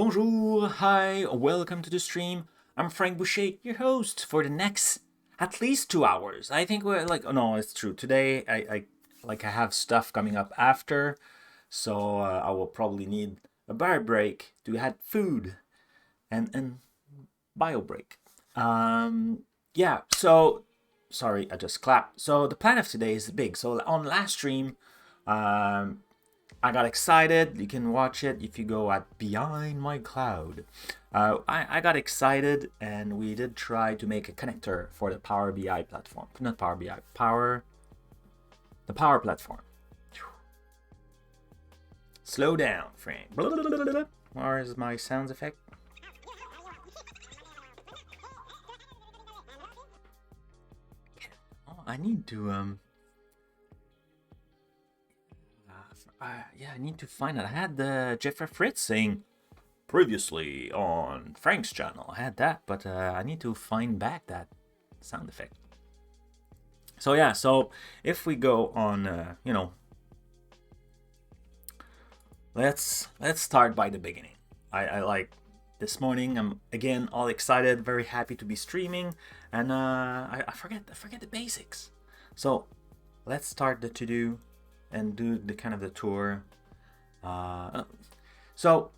Bonjour, hi, welcome to the stream. I'm Frank Boucher, your host for the next at least 2 hours. I think we're like, oh no, it's true. Today I have stuff coming up after, so I will probably need a bar break to have food and bio break. Yeah. So sorry, I just clapped. So the plan of today is big. So on last stream, um, I got excited. You can watch it if you go at Behind My Cloud. I got excited and we did try to make a connector for the Power BI platform. Not Power BI, the Power Platform. Slow down, Frank. Where is my sound effect? Oh, I need to yeah, I need to find it. I had the Jeffrey Fritz saying previously on Frank's channel. I had that, but I need to find back that sound effect. So yeah, so if we go on, let's start by the beginning. I like this morning. I'm again all excited, very happy to be streaming, and I forget the basics. So let's start the to-do and do the kind of the tour. So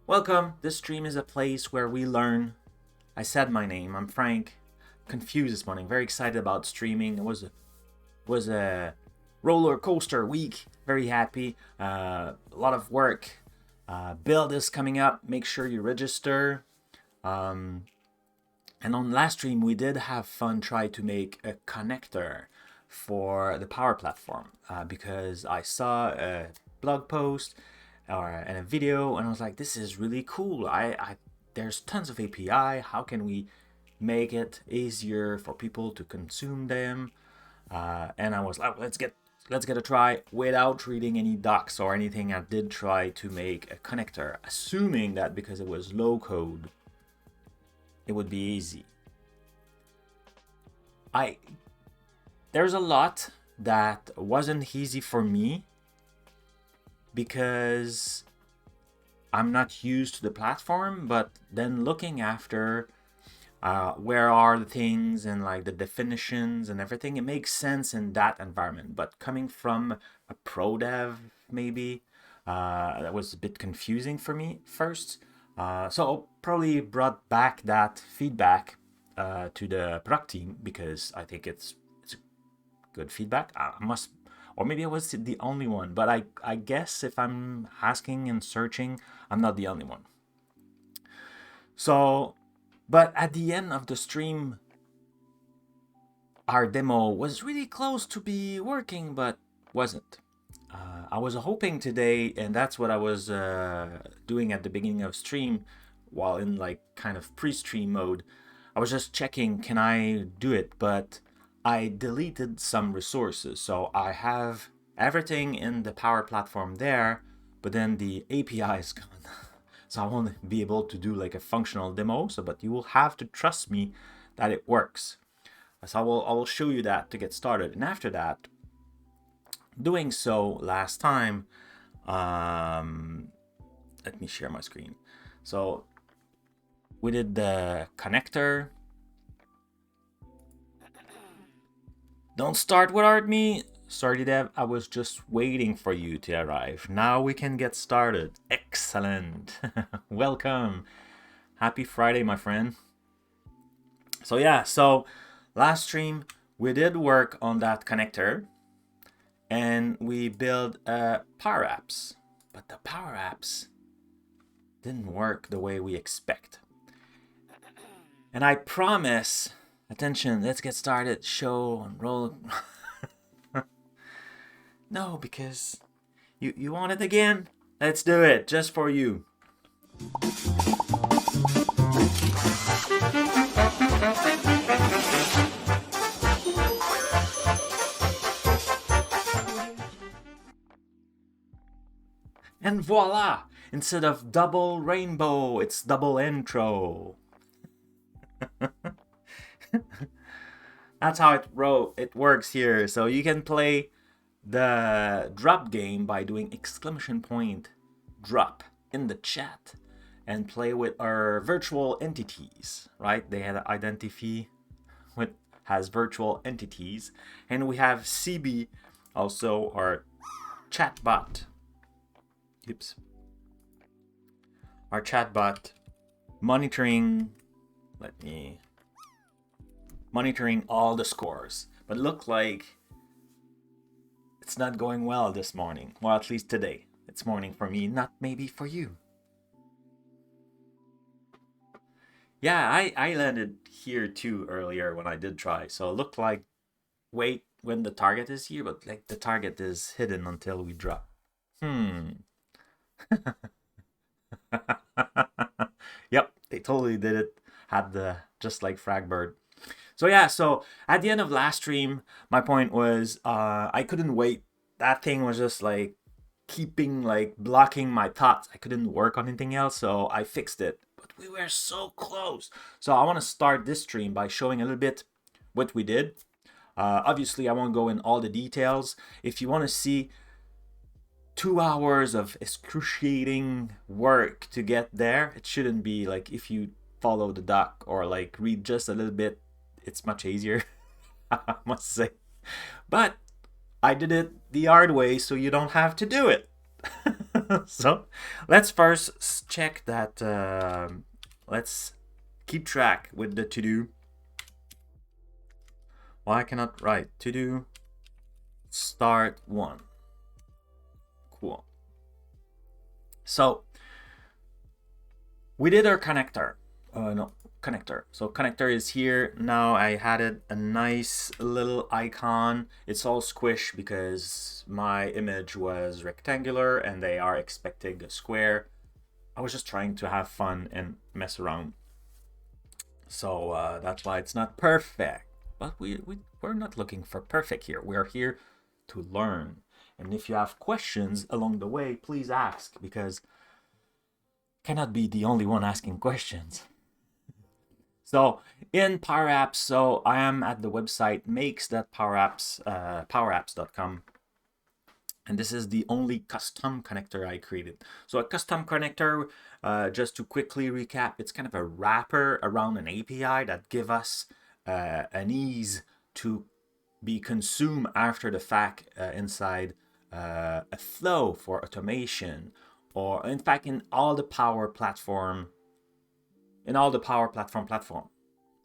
welcome. This stream is a place where we learn. I said my name. I'm Frank. Confused this morning. Very excited about streaming. It was a roller coaster week. Very happy. A lot of work. Build is coming up. Make sure you register. And on last stream we did have fun. Try to make a connector for the Power Platform because I saw a blog post and a video and I was like, this is really cool. There's tons of API. How can we make it easier for people to consume them? And I was like, let's get a try. Without reading any docs or anything, I did try to make a connector, assuming that because it was low code, it would be easy. There's a lot that wasn't easy for me because I'm not used to the platform, but then looking after where are the things and like the definitions and everything, it makes sense in that environment. But coming from a pro dev, maybe, that was a bit confusing for me first. So I'll probably brought back that feedback to the product team because I think it's good feedback. Or maybe I was the only one, but I guess if I'm asking and searching, I'm not the only one. So, but at the end of the stream, our demo was really close to be working, but wasn't. I was hoping today, and that's what I was doing at the beginning of stream, while in like kind of pre-stream mode. I was just checking, can I do it? But I deleted some resources, so I have everything in the Power Platform there, but then the API is gone. So I won't be able to do like a functional demo, but you will have to trust me that it works. So I will show you that to get started. And after that, doing so last time, let me share my screen. So we did the connector. Don't start without me. Sorry, Dev, I was just waiting for you to arrive. Now we can get started. Excellent. Welcome. Happy Friday, my friend. So yeah, so last stream we did work on that connector and we built Power Apps. But the Power Apps didn't work the way we expect. And I promise, attention, let's get started. Show and roll. No, because you want it again? Let's do it, just for you. And voila! Instead of double rainbow, it's double intro. That's how it works here. So you can play the drop game by doing !drop in the chat. and play with our virtual entities, right? They had an identity with has virtual entities, and we have CB, also our chatbot. Oops. Our chatbot monitoring all the scores, but look like it's not going well this morning. Well, at least today. It's morning for me, not maybe for you. Yeah, I landed here too earlier when I did try. So it looked like wait when the target is here, but like the target is hidden until we drop. Yep, they totally did it. Had the just like Fragbird. So yeah, so at the end of last stream, my point was I couldn't wait. That thing was just like blocking my thoughts. I couldn't work on anything else, so I fixed it. But we were so close. So I want to start this stream by showing a little bit what we did. Obviously, I won't go in all the details. If you want to see 2 hours of excruciating work to get there, it shouldn't be like if you follow the doc or like read just a little bit, it's much easier, I must say. But I did it the hard way, so you don't have to do it. So let's first check that. Let's keep track with the to-do. Well, I cannot write to-do start 1. Cool. So we did our connector. Connector. So connector is here. Now I added a nice little icon. It's all squished because my image was rectangular and they are expecting a square. I was just trying to have fun and mess around. So that's why it's not perfect. But we're not looking for perfect here. We're here to learn. And if you have questions along the way, please ask, because I cannot be the only one asking questions. So in Power Apps, so I am at the website makes.powerapps.com. And this is the only custom connector I created. So a custom connector, just to quickly recap, it's kind of a wrapper around an API that give us an ease to be consumed after the fact inside a flow for automation, or in fact in all the Power Platform, platform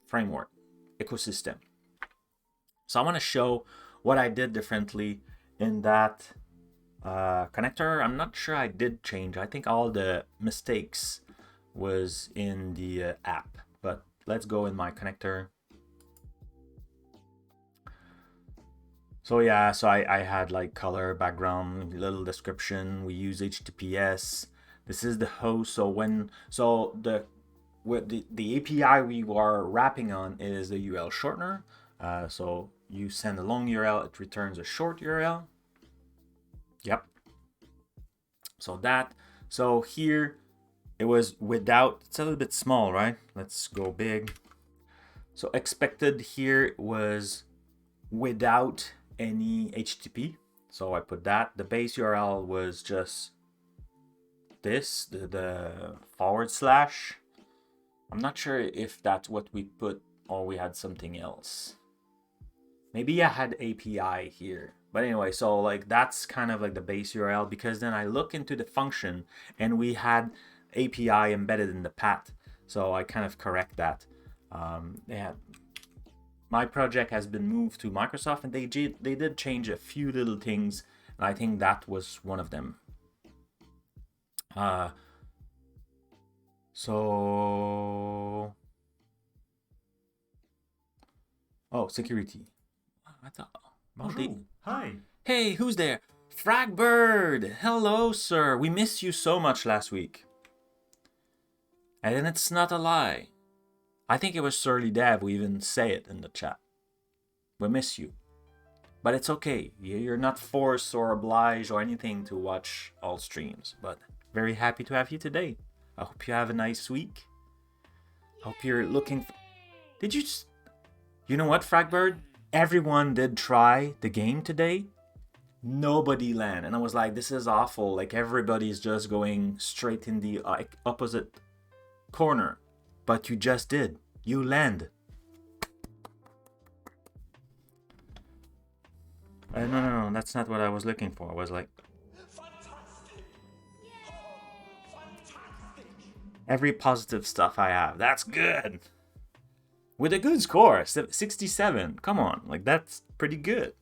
framework ecosystem. So I want to show what I did differently in that connector. I'm not sure I did change. I think all the mistakes was in the app, but let's go in my connector. So yeah, so I had like color, background, little description. We use HTTPS. This is the host. So the API we are wrapping on is the URL shortener. So you send a long URL, it returns a short URL. Yep. So here it was without, it's a little bit small, right? Let's go big. So expected here was without any HTTP. So I put that. The base URL was just this, the /. I'm not sure if that's what we put or we had something else. Maybe I had API here. But anyway, so like that's kind of like the base URL, because then I look into the function and we had API embedded in the path. So I kind of correct that. My project has been moved to Microsoft, and they did change a few little things, and I think that was one of them. Security. I thought. Bonjour. Hi. Hey, who's there? Fragbird. Hello, sir. We missed you so much last week. And it's not a lie. I think it was Surly Dev who even say it in the chat. We miss you. But it's okay. You're not forced or obliged or anything to watch all streams. But very happy to have you today. I hope you have a nice week. Hope you're looking... Did you just... You know what, Fragbird? Everyone did try the game today. Nobody landed. And I was like, this is awful. Like everybody's just going straight in the opposite corner, but you just did. You land. No, that's not what I was looking for. I was like, fantastic. Every positive stuff I have. That's good. With a good score, 67. Come on, like that's pretty good.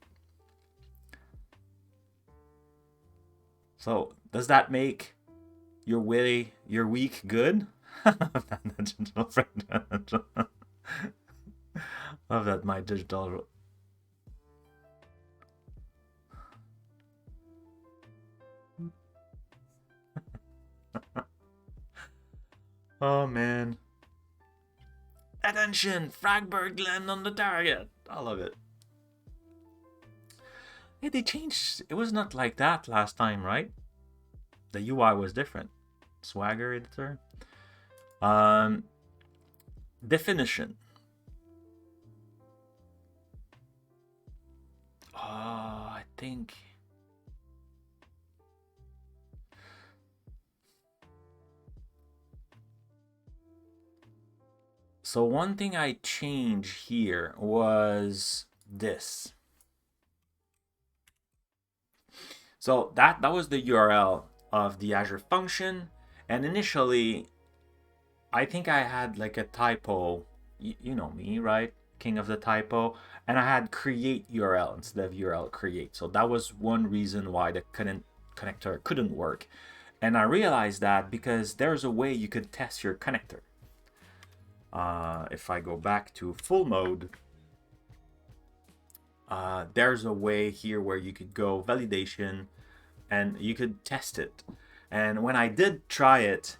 So does that make your week good? Digital friend. Love that my digital. Oh man. Attention! Fragberg land on the target. I love it. Hey, they changed. It was not like that last time, right? The UI was different. Swagger editor. Definition. Oh, I think. So one thing I changed here was this. So that was the URL of the Azure function, and initially I think I had like a typo. You know me, right? King of the typo. And I had create URL instead of URL create. So that was one reason why the connector couldn't work. And I realized that because there's a way you could test your connector. If I go back to full mode, there's a way here where you could go validation and you could test it. And when I did try it,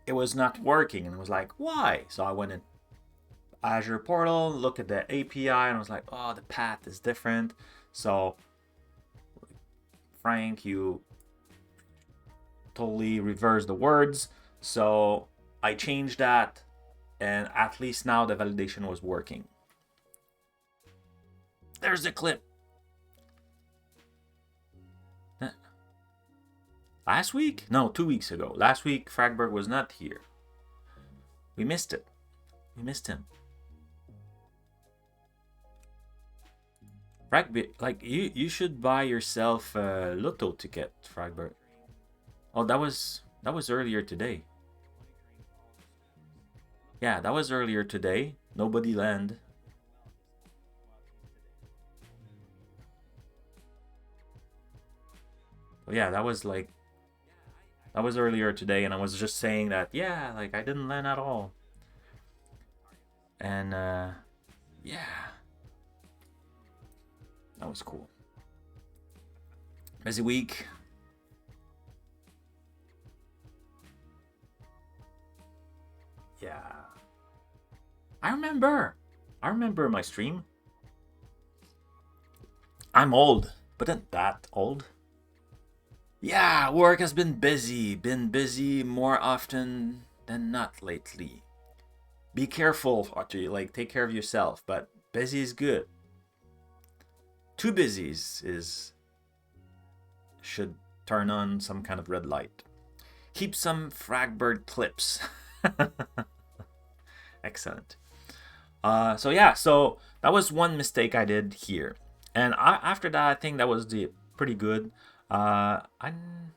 it was not working, and I was like, why? So I went in Azure portal, look at the API, and I was like, oh, the path is different. So Frank, you totally reversed the words. So I changed that, and at least now the validation was working. There's the clip. Last week? No, 2 weeks ago. Last week, Fragberg was not here. We missed it. We missed him. Fragberg, like you should buy yourself a lotto ticket, Fragberg. Oh, that was earlier today. Yeah, that was earlier today. Nobody land. Oh, yeah, that was earlier today, and I was just saying that, yeah, like I didn't land at all. And yeah, that was cool. Busy week. Yeah. I remember my stream. I'm old, but not that old. Yeah, work has been busy more often than not lately. Be careful, Audrey, like take care of yourself, but busy is good. Too busy should turn on some kind of red light. Keep some Fragbird clips. Excellent. So yeah, so that was one mistake I did here, and after that, I think that was pretty good. I'm.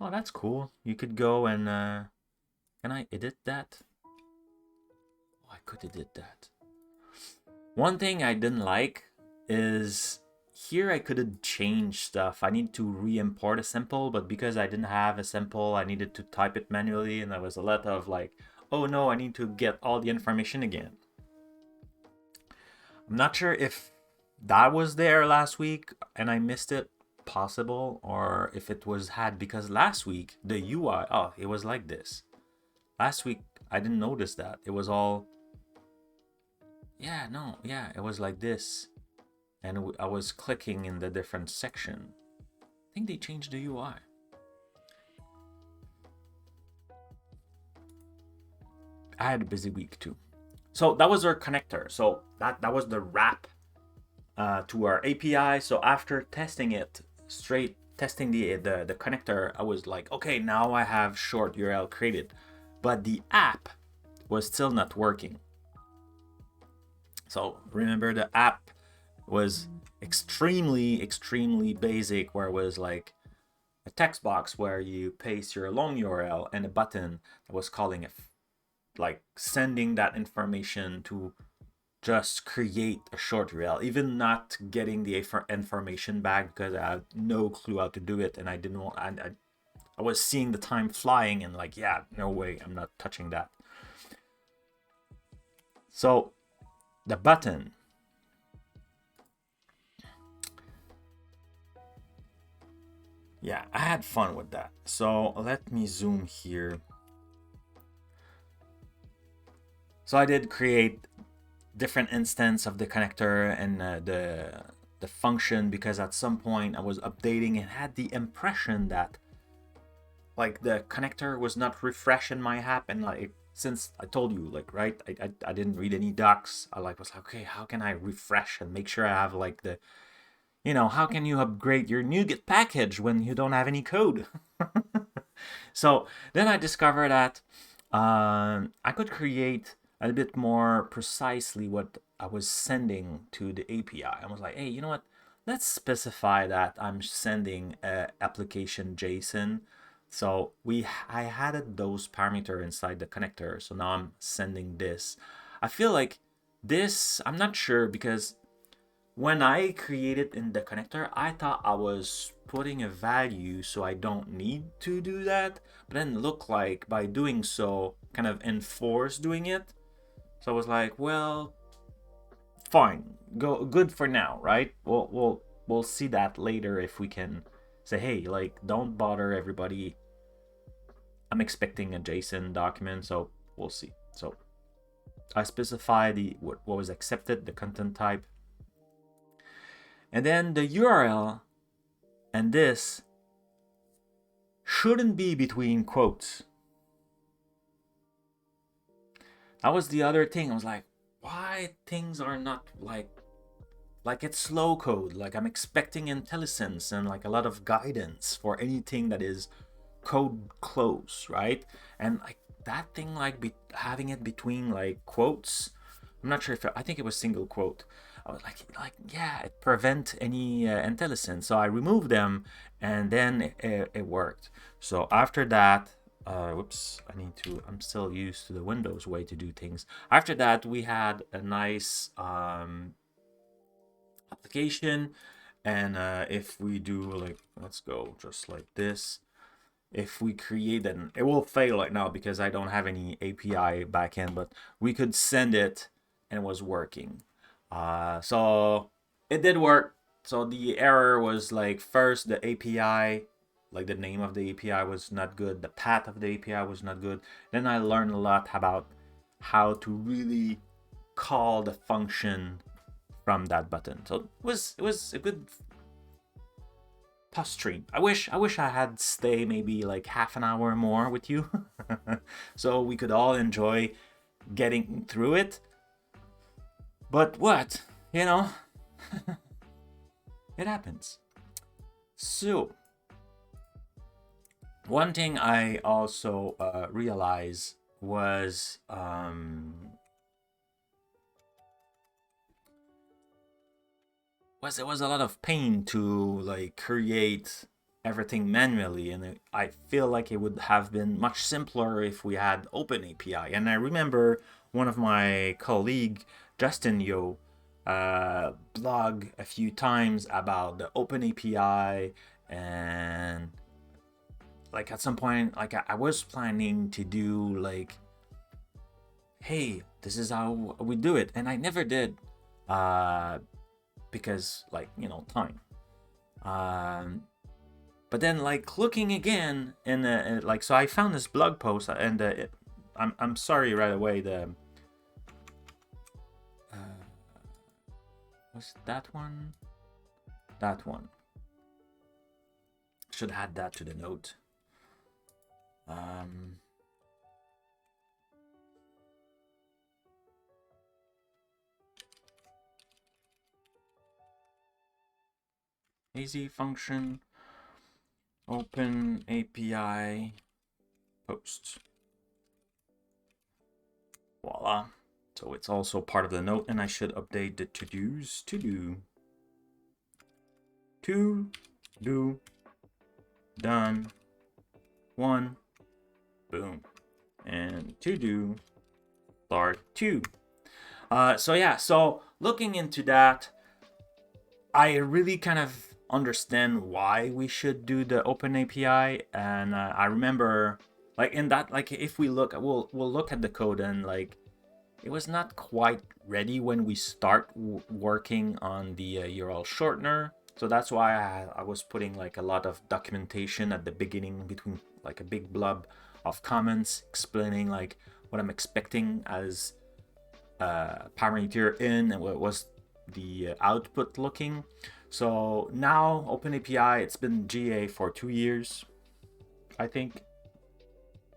Oh, that's cool. You could go and can I edit that? Oh, I could edit that. One thing I didn't like is here I couldn't change stuff. I need to re-import a sample, but because I didn't have a sample, I needed to type it manually, and there was a lot of like, oh no, I need to get all the information again. I'm not sure if that was there last week and I missed it, possible, or if it was had because last week the UI, oh, it was like this. Last week I didn't notice that. It was all, it was like this. And I was clicking in the different section. I think they changed the UI. I had a busy week too. So that was our connector. So that was the wrap to our API. So after testing it straight testing the connector, I was like, okay, now I have short URL created, but the app was still not working. So remember, the app was extremely basic, where it was like a text box where you paste your long URL and a button that was calling it, like sending that information to just create a short URL, even not getting the information back, because I had no clue how to do it, and I didn't want. I was seeing the time flying, and like, yeah, no way, I'm not touching that. So the button. Yeah, I had fun with that. So let me zoom here. So I did create different instance of the connector and the function, because at some point I was updating and had the impression that like the connector was not refreshing my app, and like, since I told you, like, right, I didn't read any docs. I like was like, okay, how can I refresh and make sure I have like the, you know, how can you upgrade your NuGet package when you don't have any code? So then I discovered that I could create a bit more precisely what I was sending to the API. I was like, hey, you know what? Let's specify that I'm sending a application JSON. So I added those parameters inside the connector. So now I'm sending this. I feel like this, I'm not sure, because when I created in the connector, I thought I was putting a value, so I don't need to do that. But then it looked like by doing so, kind of enforce doing it. So I was like, well, fine, good for now, right? We'll see that later if we can say, hey, like, don't bother everybody. I'm expecting a JSON document, so we'll see. So I specify what was accepted, the content type. And then the URL and this shouldn't be between quotes. That was the other thing. I was like, why things are not like it's slow code? Like, I'm expecting IntelliSense and like a lot of guidance for anything that is code close, right? And like that thing, like having it between like quotes, I'm not sure if I think it was single quote. I was like, yeah, it prevent any IntelliSense. So I removed them, and then it worked. So after that, whoops, I'm still used to the Windows way to do things. After that, we had a nice application, and if we do like, let's go just like this. If we create an, it will fail right now because I don't have any API backend, but we could send it and it was working. So it did work. So the error was like, first the API, like the name of the API was not good, the path of the API was not good. Then I learned a lot about how to really call the function from that button. So it was a good past stream. I wish I had stay maybe like half an hour more with you, so we could all enjoy getting through it. But what, you know, it happens. So one thing I also realized was it was a lot of pain to like create everything manually, and I feel like it would have been much simpler if we had OpenAPI. And I remember one of my colleague, Justin Yo, blog a few times about the OpenAPI, and like at some point, like I was planning to do like, hey, this is how we do it, and I never did, because like, you know, time. But then like looking again in like, so I found this blog post, and I'm sorry right away, the was that one should add that to the note. Easy function. OpenAPI post. Voila. So it's also part of the note, and I should update the to-dos. To-do. Done. 1. Boom. And to-do. Start 2. So yeah, so looking into that, I really kind of understand why we should do the OpenAPI, and I remember like in that, like if we look, we'll look at the code, and like it was not quite ready when we start working on the URL shortener. So that's why I was putting like a lot of documentation at the beginning, between like a big blob of comments explaining like what I'm expecting as parameter in and what was the output looking. So now OpenAPI, it's been GA for 2 years, I think.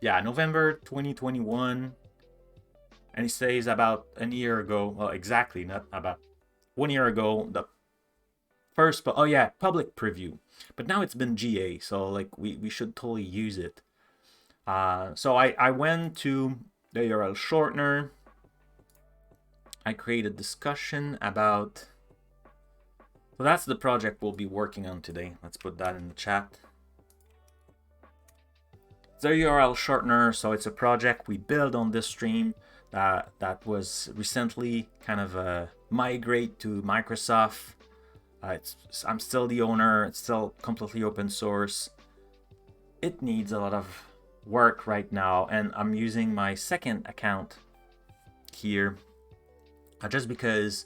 Yeah, November 2021. And it says about a year ago, well, exactly, not about 1 year ago, the first, oh yeah, public preview. But now it's been GA, so like we should totally use it. So I went to the URL shortener. I created a discussion about, so that's the project we'll be working on today. Let's put that in the chat. The URL shortener, so it's a project we built on this stream that was recently kind of migrate to Microsoft. I'm still the owner. It's still completely open source. It needs a lot of work right now, and I'm using my second account here just because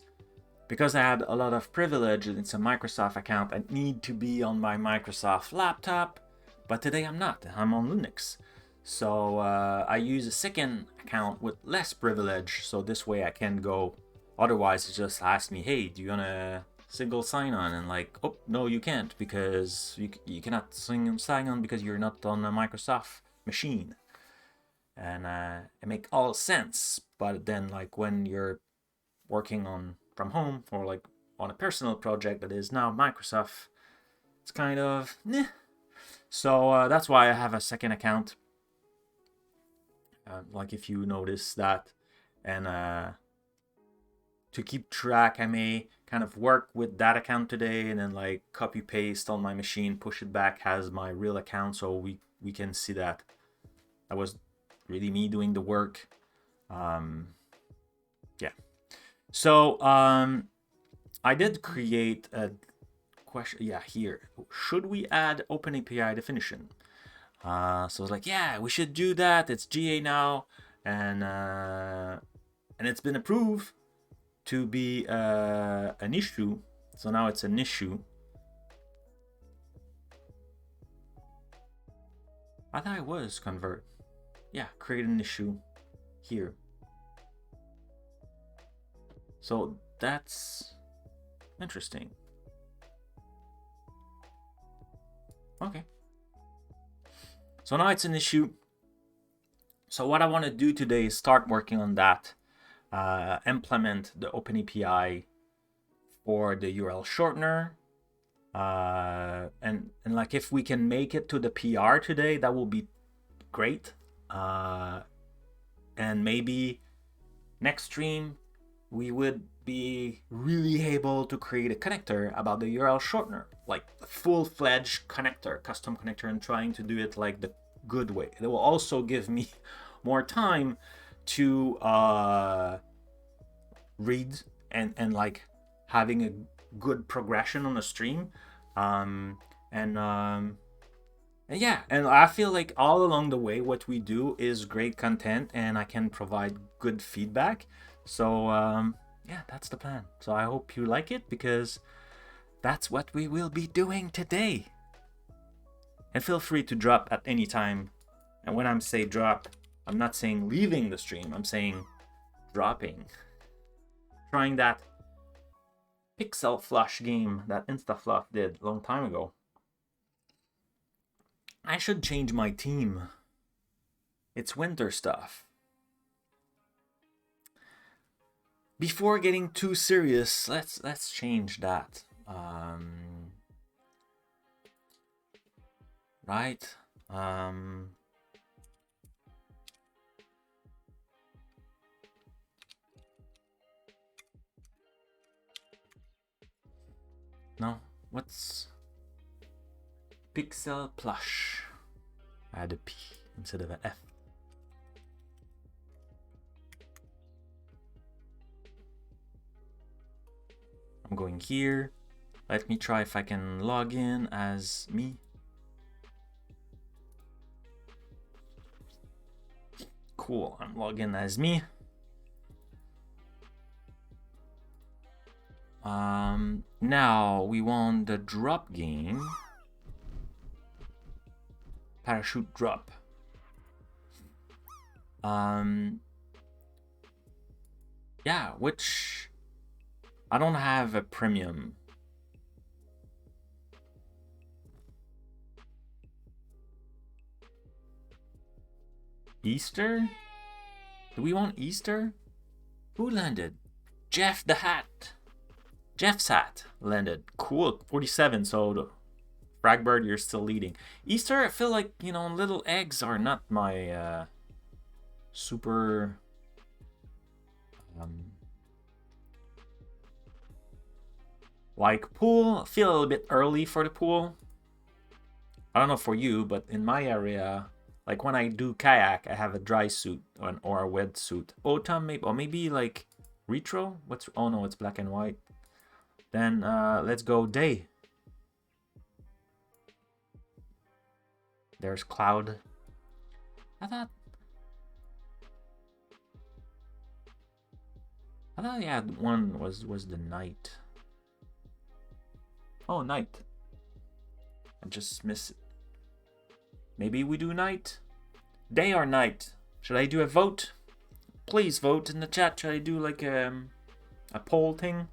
I had a lot of privilege. It's a Microsoft account. I need to be on my Microsoft laptop, but today I'm not. I'm on Linux. So I use a second account with less privilege, so this way I can go. Otherwise, it just asks me, hey, do you want a single sign-on? And like, oh, no, you can't, because you cannot sign on because you're not on a Microsoft machine. And it makes all sense. But then like when you're working on from home or like on a personal project that is now Microsoft, it's kind of so that's why I have a second account, like if you notice that. And to keep track, I may kind of work with that account today and then like copy paste on my machine, push it back as my real account, so we can see that was really me doing the work. Yeah. So I did create a question. Yeah, here. Should we add OpenAPI definition? So I was like, yeah, we should do that. It's GA now, and it's been approved to be an issue. So now it's an issue. I thought it was convert. Yeah, create an issue here. So that's interesting. Okay. So now it's an issue. So what I want to do today is start working on that, implement the OpenAPI for the URL shortener. And like if we can make it to the PR today, that will be great. And maybe next stream we would be really able to create a connector about the URL shortener, like a full-fledged connector, custom connector, and trying to do it like the good way. It will also give me more time to read and like having a good progression on the stream. And yeah, and I feel like all along the way what we do is great content and I can provide good feedback. So yeah, that's the plan. So I hope you like it, because that's what we will be doing today. And feel free to drop at any time. And when I'm say drop, I'm not saying leaving the stream, I'm saying dropping. Trying that pixel flush game that InstaFluff did a long time ago. I should change my team. It's winter stuff. Before getting too serious, let's change that. right? No, what's pixel plush? Add a P instead of an F. I'm going here. Let me try if I can log in as me. Cool, I'm logged in as me. Now we want the drop game. Parachute drop. Yeah, which I don't have a premium. Easter? Do we want Easter? Who landed? Jeff the Hat. Jeff's hat landed. Cool, 47, so Fragbird, you're still leading. Easter, I feel like, you know, little eggs are not my super like pool. I feel a little bit early for the pool. I don't know for you, but in my area, like when I do kayak, I have a dry suit or a wet suit. Autumn, maybe, or maybe like retro. What's, oh no, it's black and white. Then let's go day. There's cloud. I thought yeah, one was the night. Oh, night. I just missed it. Maybe we do night? Day or night? Should I do a vote? Please vote in the chat. Should I do like a poll thing?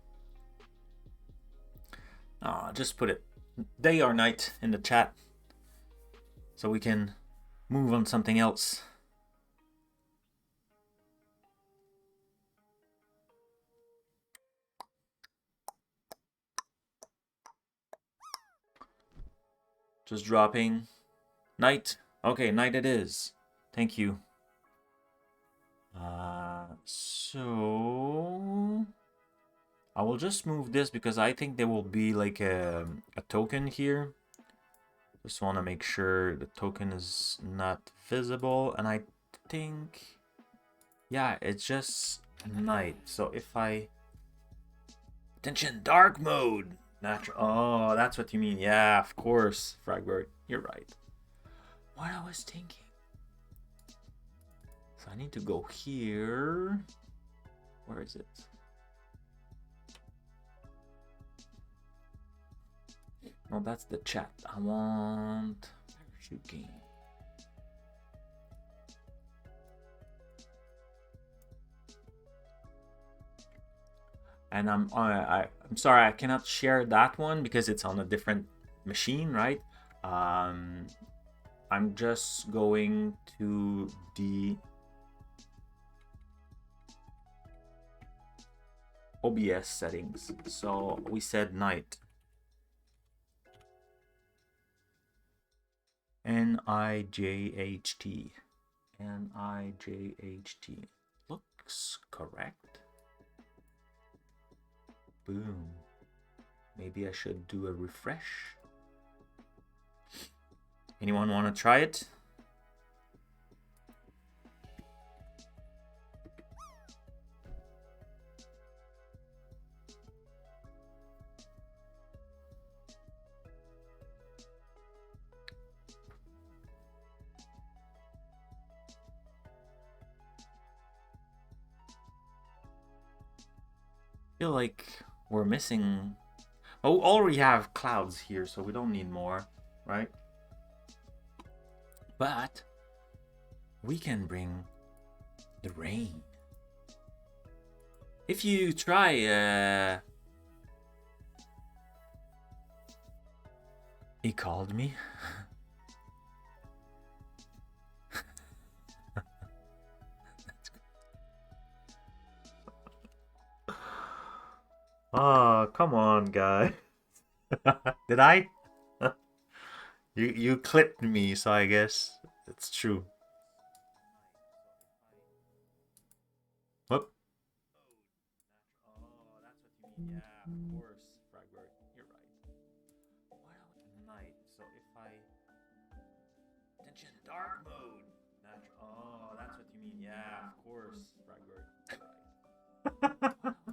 Just put it day or night in the chat so we can move on something else. Just dropping. Night. Okay, night it is. Thank you. So I will just move this because I think there will be like a token here. Just want to make sure the token is not visible. And I think, yeah, it's just night. So if I... Attention, dark mode. Natural. Oh, that's what you mean. Yeah, of course, Fragbird. You're right. What I was thinking. So I need to go here. Where is it? No, that's the chat. I want parachute game. And I'm sorry, I cannot share that one because it's on a different machine, right? I'm just going to the OBS settings. So we said night. N-I-J-H-T. N-I-J-H-T. Looks correct. Boom. Maybe I should do a refresh. Anyone want to try it? I feel like we're missing... Oh, we already have clouds here, so we don't need more, right? But we can bring the rain. If you try, he called me. Oh, come on, guy. Did I? You clipped me, so I guess it's true. Whoop. Oh, that's what you mean. Yeah, of course, Fragberg. You're right. What else? Night. So if I attention dark mode. Natural. Oh, that's what you mean. Yeah, of course, Fragberg. You're right.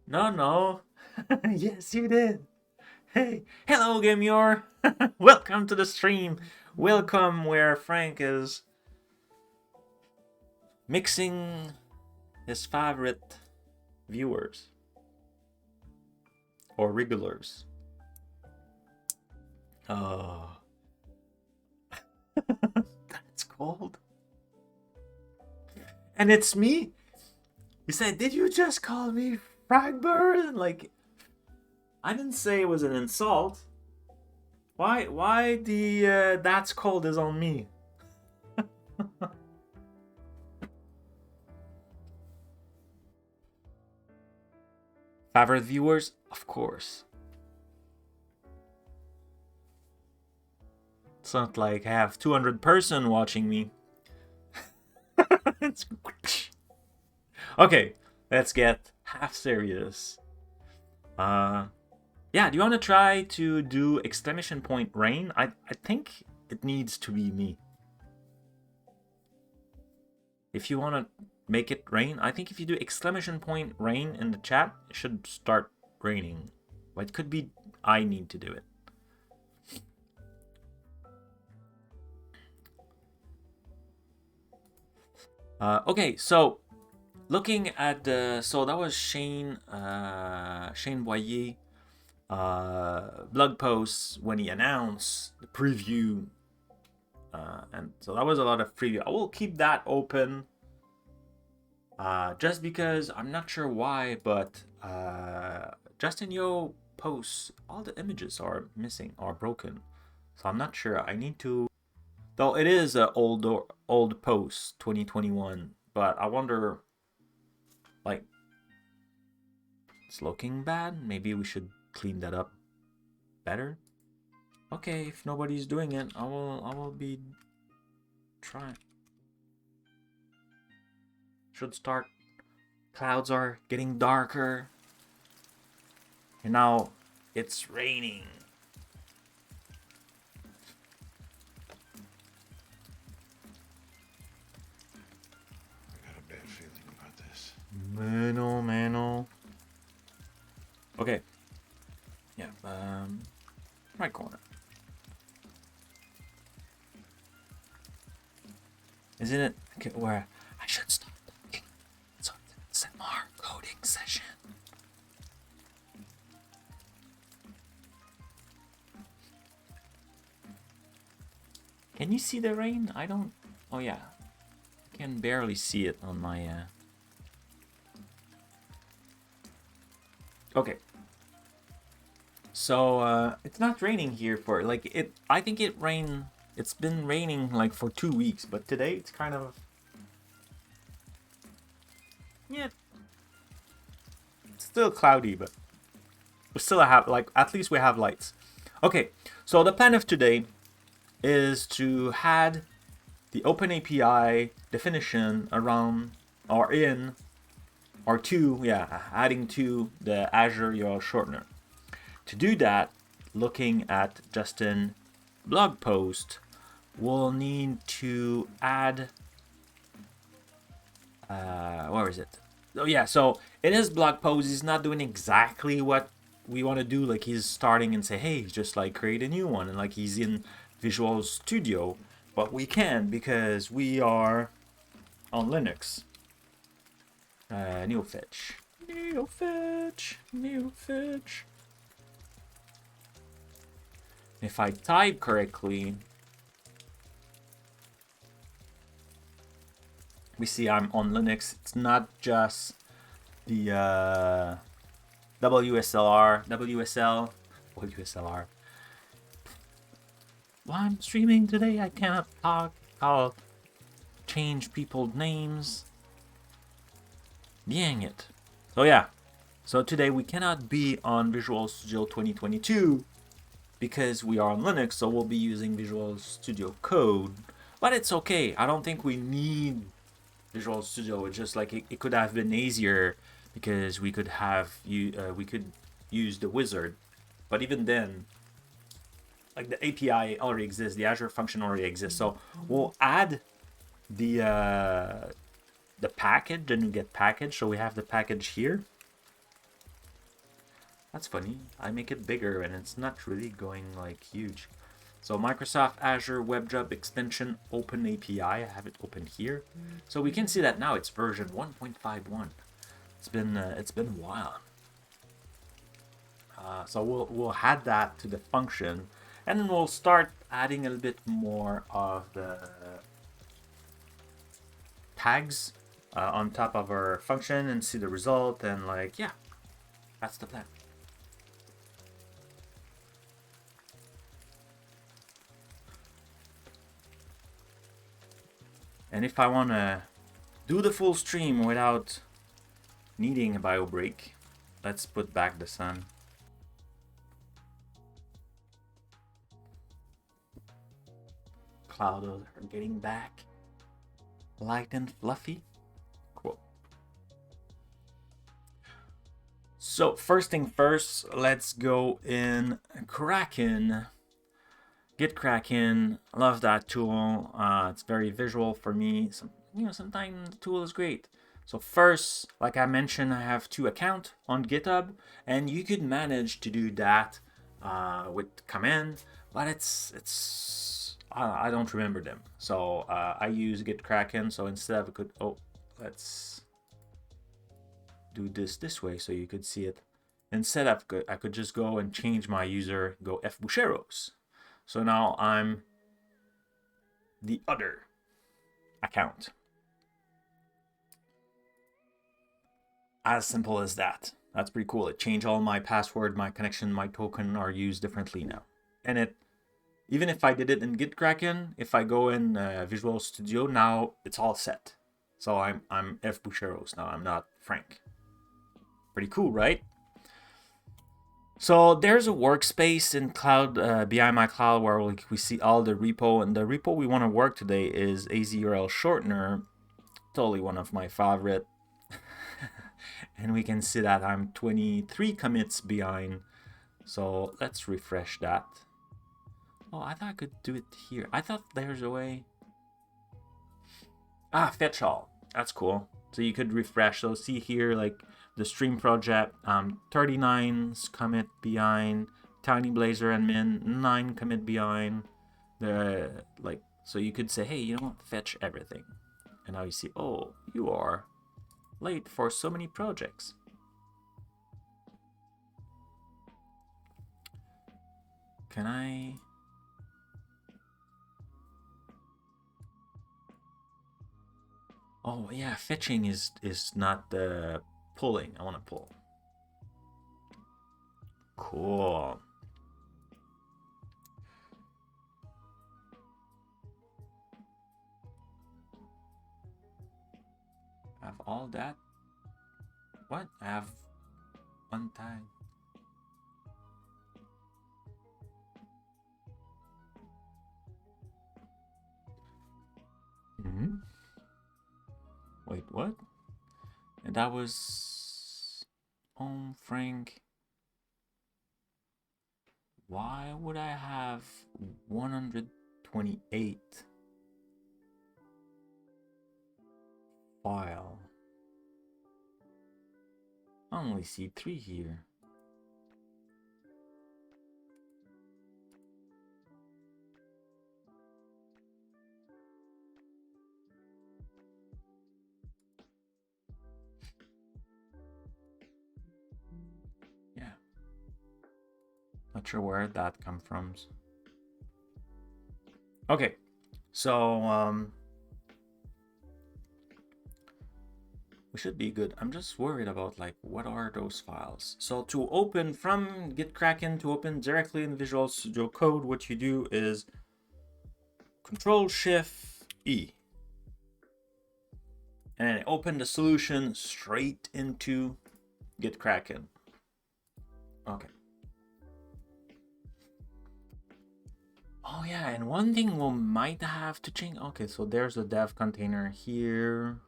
No, no. Yes, you did. Hey, hello, Gameyor. Welcome to the stream. Welcome where Frank is mixing his favorite viewers or regulars. Oh, that's cold. And it's me. You said, did you just call me Fragbird? Like, I didn't say it was an insult. Why the that's cold is on me? Favorite viewers? Of course. It's not like I have 200 person watching me. Okay, let's get half serious. Yeah, do you want to try to do exclamation point rain? I think it needs to be me. If you want to make it rain, I think if you do exclamation point rain in the chat, it should start raining. But it could be I need to do it. Okay, so looking at the, so that was Shane Boyer blog posts when he announced the preview, and so that was a lot of preview. I will keep that open just because I'm not sure why, but Justin Yo posts, all the images are missing, are broken, so I'm not sure. I need to, though it is an old post 2021, but I wonder, like, it's looking bad. Maybe we should clean that up better. Okay, if nobody's doing it, I will be trying. Should start. Clouds are getting darker, and now it's raining. I got a bad feeling about this. Mano. Okay. Yeah, right corner. Isn't it okay, where I should stop talking so it's a more coding session? Can you see the rain? I don't. Oh yeah, I can barely see it on my. Okay. So it's not raining here for like it. I think it rained. It's been raining like for 2 weeks, but today it's kind of, yeah, it's still cloudy, but we still have, like, at least we have lights. Okay, so the plan of today is to add the OpenAPI definition around or in or to, yeah, adding to the Azure URLShortener. To do that, looking at Justin blog post, we'll need to add where is it? Oh yeah, so in his blog post he's not doing exactly what we want to do. Like, he's starting and say, hey, just like create a new one, and like he's in Visual Studio, but we can because we are on Linux. Neofetch. If I type correctly, we see I'm on Linux. It's not just the WSLR. While I'm streaming today, I cannot talk. I'll change people's names. Dang it. So yeah. So today we cannot be on Visual Studio 2022 because we are on Linux, so we'll be using Visual Studio Code. But it's okay. I don't think we need Visual Studio. It's just like it could have been easier because we could have we could use the wizard. But even then, like the API already exists, the Azure function already exists. So we'll add the package, the NuGet package. So we have the package here. That's funny. I make it bigger and it's not really going like huge. So Microsoft Azure WebDrive extension OpenAPI. I have it open here. So we can see that now it's version 1.51. It's been a while. So we'll add that to the function, and then we'll start adding a little bit more of the tags on top of our function and see the result, and like, yeah, that's the plan. And if I want to do the full stream without needing a bio break, let's put back the sun. Clouds are getting back light and fluffy. Cool. So first thing first, let's go in Kraken. Git Kraken, love that tool. It's very visual for me. Sometimes the tool is great. So first, like I mentioned, I have 2 accounts on GitHub, and you could manage to do that with command, but I don't remember them. So I use Git Kraken. So instead I could, let's do this way so you could see it. Instead I could just go and change my user, go fbucheros. So now I'm the other account. As simple as that. That's pretty cool. It changed all my password, my connection, my token are used differently now. And even if I did it in Git Kraken, if I go in Visual Studio, now it's all set. So I'm fbucheros now. I'm not Frank. Pretty cool, right? So there's a workspace in Cloud behind my cloud where we see all the repo, and the repo we want to work today is AzUrlShortener. Totally one of my favorite. And we can see that I'm 23 commits behind. So let's refresh that. Oh, I thought I could do it here. I thought there's a way. Fetch all. That's cool. So you could refresh. So see here, like the stream project, 39 commit behind, Tiny Blazer admin 9 commit behind. So you could say, hey, you know what? Fetch everything. And now you see, oh, you are late for so many projects. Can I? Oh yeah, fetching is not the pulling. I want to pull. Cool. I have all that. What? I have one tag. Wait, what? And that was Frank. Why would I have 128 file? I only see 3 here. Not sure where that come from. Okay, so we should be good. I'm just worried about like what are those files. So to open from Git Kraken, to open directly in Visual Studio Code, what you do is Control-Shift-E, and open the solution straight into Git Kraken. Okay. Oh yeah, and one thing we might have to change. Okay, so there's a dev container here.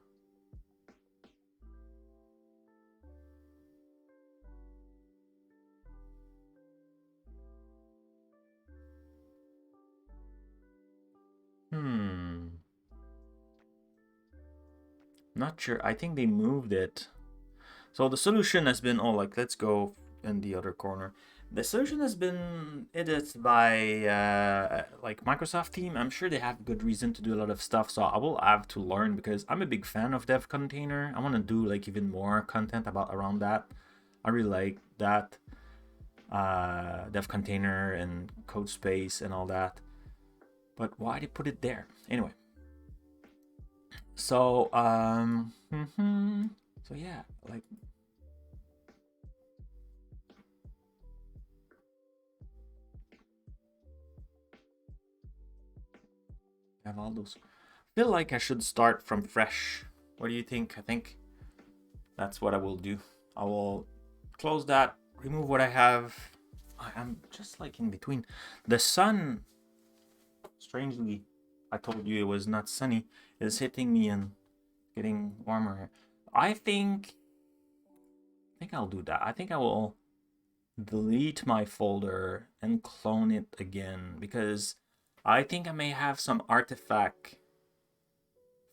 Not sure. I think they moved it. So the solution has been, oh, like, let's go in the other corner. The solution has been edited by like Microsoft team. I'm sure they have good reason to do a lot of stuff. So I will have to learn because I'm a big fan of dev container. I want to do like even more content around that. I really like that dev container and code space and all that. But why they put it there? Anyway. So so yeah, like I have all those. Feel like I should start from fresh. What do you think? I think that's what I will do. I will close that, remove what I have. I'm just like in between. The sun, strangely, I told you it was not sunny, is hitting me and getting warmer here. I think I'll do that. I think I will delete my folder and clone it again because I think I may have some artifact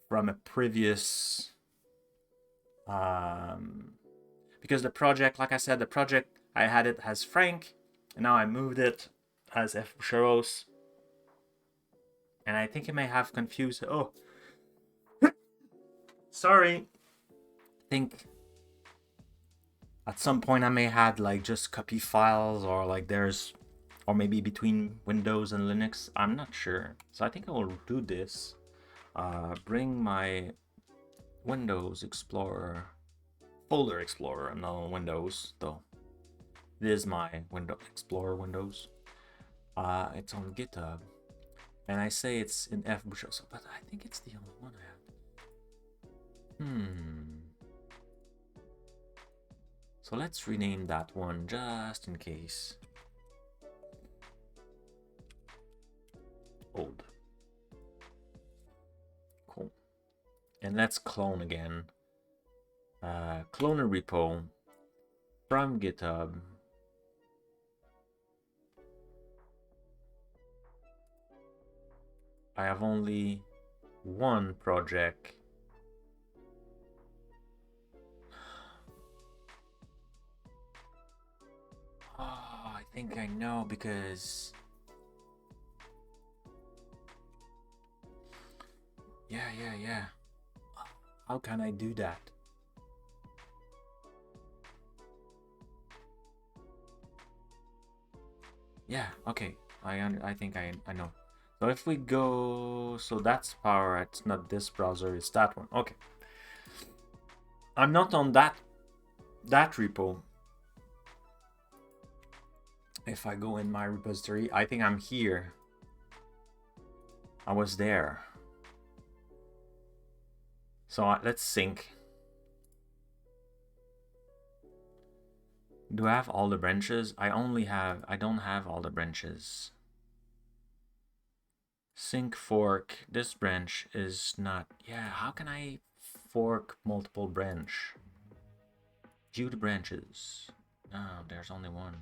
from a previous because the project, like I said, the project I had it as Frank and now I moved it as F. Sharos, and I think it may have confused. Oh, sorry. I think at some point I may have like just copy files or like there's, or maybe between Windows and Linux. I'm not sure. So I think I will do this. Bring my Windows Explorer, folder Explorer, no Windows though. It is my Explorer Windows. It's on GitHub, and I say it's in F Bushos, but I think it's the only one I have. So let's rename that one just in case. Old. Cool. And let's clone again. Clone a repo from GitHub. I have only one project. Oh, I think I know because yeah. How can I do that? Yeah, okay. I think I know. So if we go, so that's power. It's not this browser. It's that one. Okay. I'm not on that repo. If I go in my repository, I think I'm here. I was there. So let's sync. Do I have all the branches? I don't have all the branches. Sync fork. This branch is not. Yeah, how can I fork multiple branch? View the branches. Oh, there's only one.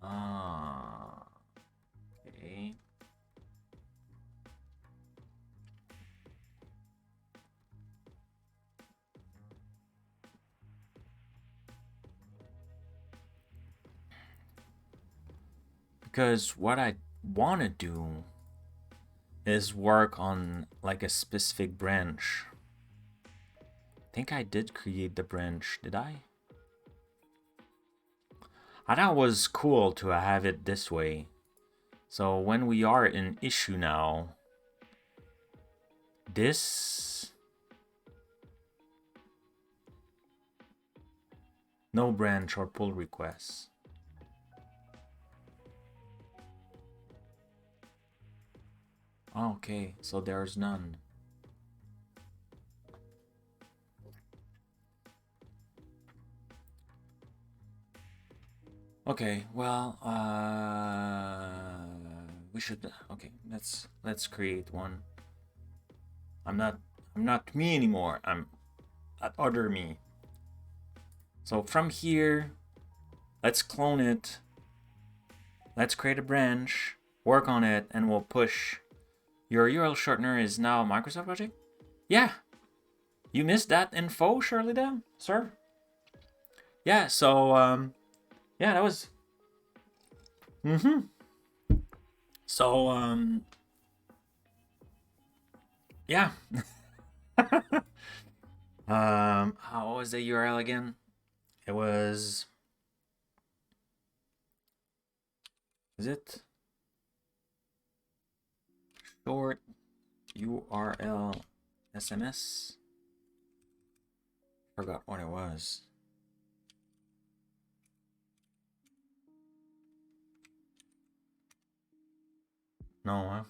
Ah. Okay. Because what I want to do is work on like a specific branch. I think I did create the branch, did I? I thought it was cool to have it this way. So when we are in issue now, this no branch or pull requests. Okay, so there's none. Okay, well, we should. Okay, let's create one. I'm not me anymore. I'm that other me. So from here, let's clone it. Let's create a branch, work on it, and we'll push. Your URL shortener is now a Microsoft project? Yeah. You missed that info, surely then, sir? Yeah, so, yeah, that was... So, yeah. What was the URL again? It was... Is it? Short URL SMS? Forgot what it was. No, huh?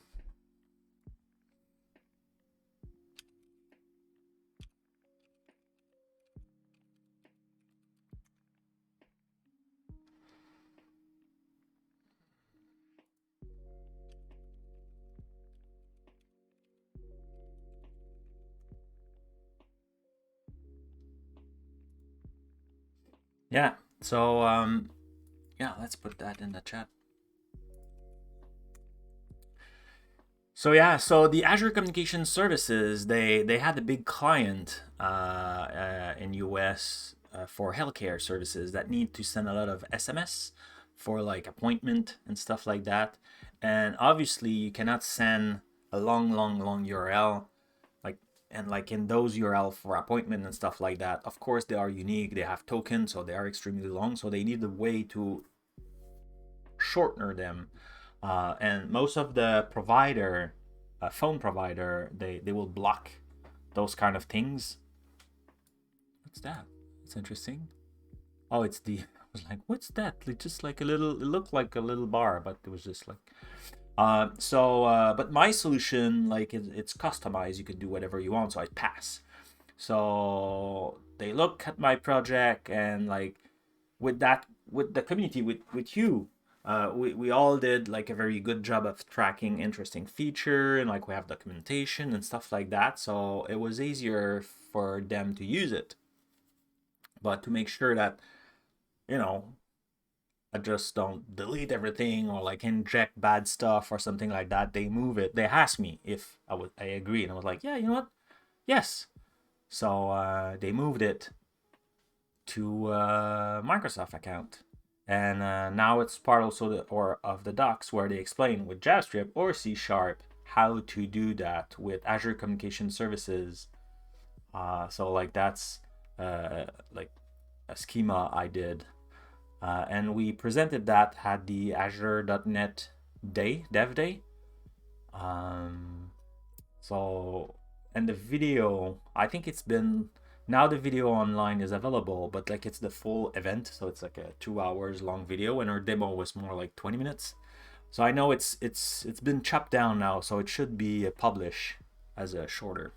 Yeah, so, yeah, let's put that in the chat. So yeah, so the Azure Communication Services, they had a big client in US for healthcare services that need to send a lot of SMS for like appointment and stuff like that. And obviously you cannot send a long URL like in those URL for appointment and stuff like that. Of course they are unique, they have tokens, so they are extremely long, so they need a way to shortener them. And most of the provider, phone provider, they will block those kind of things. What's that? It's interesting. Oh, it's the... I was like, what's that? It's just like a little... It looked like a little bar, but it was just like... but my solution, like, it's customized. You can do whatever you want, so I pass. So they look at my project, and like with the community, with you, we all did like a very good job of tracking interesting feature, and like we have documentation and stuff like that, so it was easier for them to use it. But to make sure that, you know, I just don't delete everything or like inject bad stuff or something like that, they move it. They asked me if I agree, and I was like, yeah, you know what, yes. So they moved it to Microsoft account, and now it's part also of the docs where they explain with JavaScript or C# how to do that with Azure Communication Services. So like that's like a schema I did, and we presented that at the Azure.net day, Dev Day. So, and the video, I think it's been, now the video online is available, but like it's the full event, so it's like a 2 hours long video, and our demo was more like 20 minutes. So I know it's been chopped down now, so it should be published as a shorter.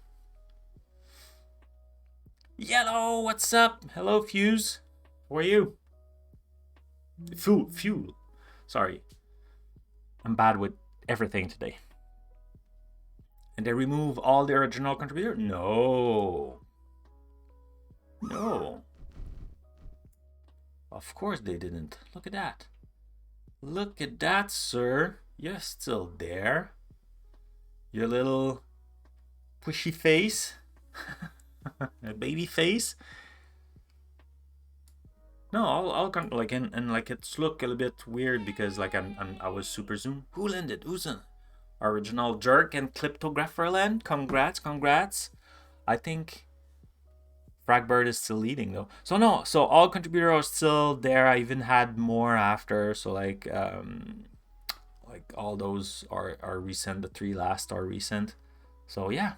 Yellow, what's up? Hello, Fuse. How are you? Fuel. Sorry. I'm bad with everything today. And they remove all the original contributor? No. No. Of course they didn't. Look at that. Look at that, sir. You're still there. Your little pushy face. Baby face. No, I'll like and like it's look a little bit weird because like I was super zoom. Who landed? Who's in? Original Jerk and Cryptographer land. Congrats. I think Fragbird is still leading though. So no, so all contributors are still there. I even had more after. So like all those are recent. The 3 last are recent. So yeah.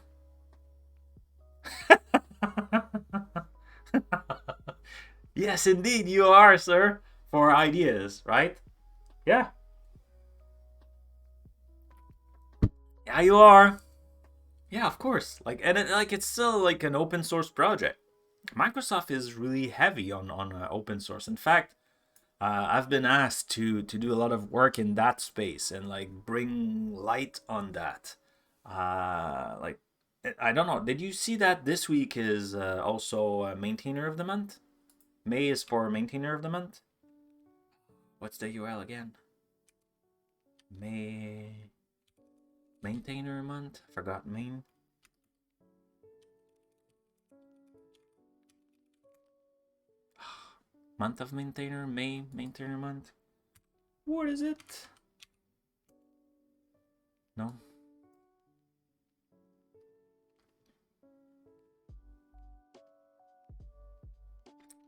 Yes, indeed, you are, sir. For ideas, right? Yeah. Yeah, you are. Yeah, of course. Like, and it's still like an open source project. Microsoft is really heavy on open source. In fact, I've been asked to do a lot of work in that space and like bring light on that. Like I don't know. Did you see that this week is also Maintainer of the Month? May is for Maintainer of the Month. What's the URL again? May Maintainer Month. Forgot main. Month of Maintainer. May Maintainer Month. What is it? No.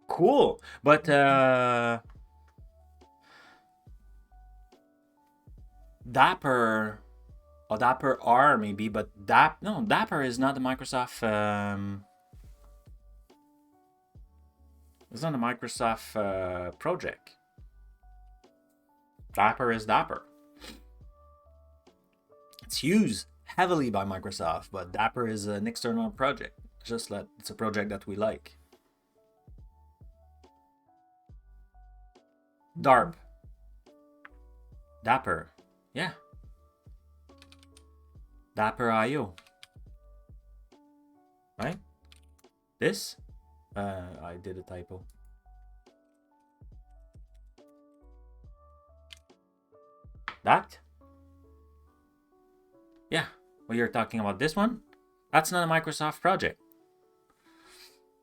Cool, but Dapper or Dapper R maybe, but Dapper is not the Microsoft. It's not a Microsoft project. Dapper is Dapper. It's used heavily by Microsoft, but Dapper is an external project. Just that it's a project that we like. DARP. Dapper. Yeah. Dapper IO. Right? This? I did a typo. That? Yeah. Well, you're talking about this one? That's not a Microsoft project.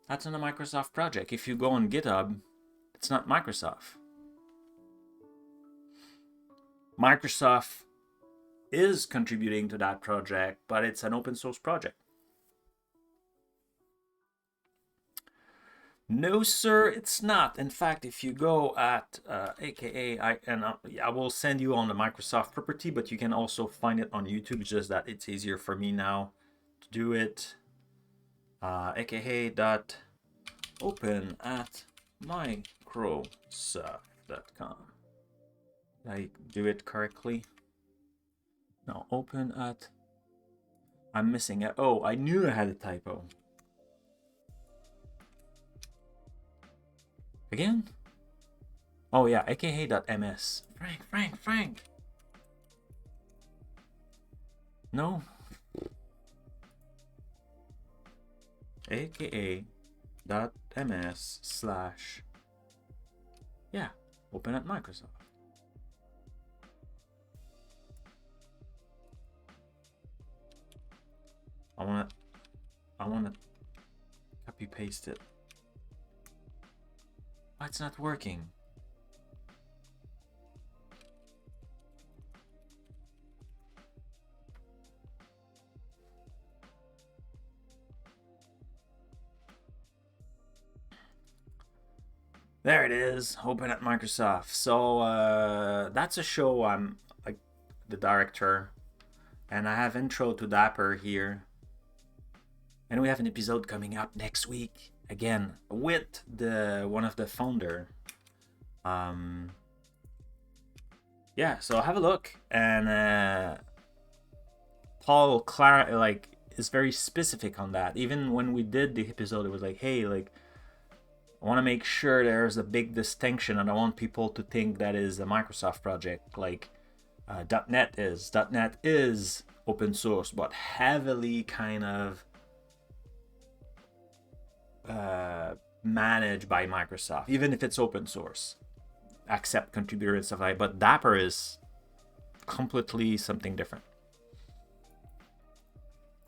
That's not a Microsoft project. If you go on GitHub, it's not Microsoft. Microsoft is contributing to that project, but it's an open source project. No, sir, it's not. In fact, if you go at AKA, I will send you on the Microsoft property, but you can also find it on YouTube. It's just that it's easier for me now to do it. aka.open@microsoft.com. Did I do it correctly? No, open at. I'm missing it. Oh, I knew I had a typo. Again? Oh yeah, aka.ms. Frank. No. aka.ms/ yeah, open at Microsoft. I wanna copy paste it. Oh, it's not working. There it is, open at Microsoft. So that's a show. I'm like the director, and I have intro to Dapper here. And we have an episode coming up next week again with one of the founder. Yeah, so have a look. And Paul is very specific on that. Even when we did the episode, it was like, hey, like I want to make sure there's a big distinction. I don't want people to think that is a Microsoft project like .NET is. .NET is open source, but heavily kind of managed by Microsoft, even if it's open source, accept contributor and stuff like that. But Dapper is completely something different.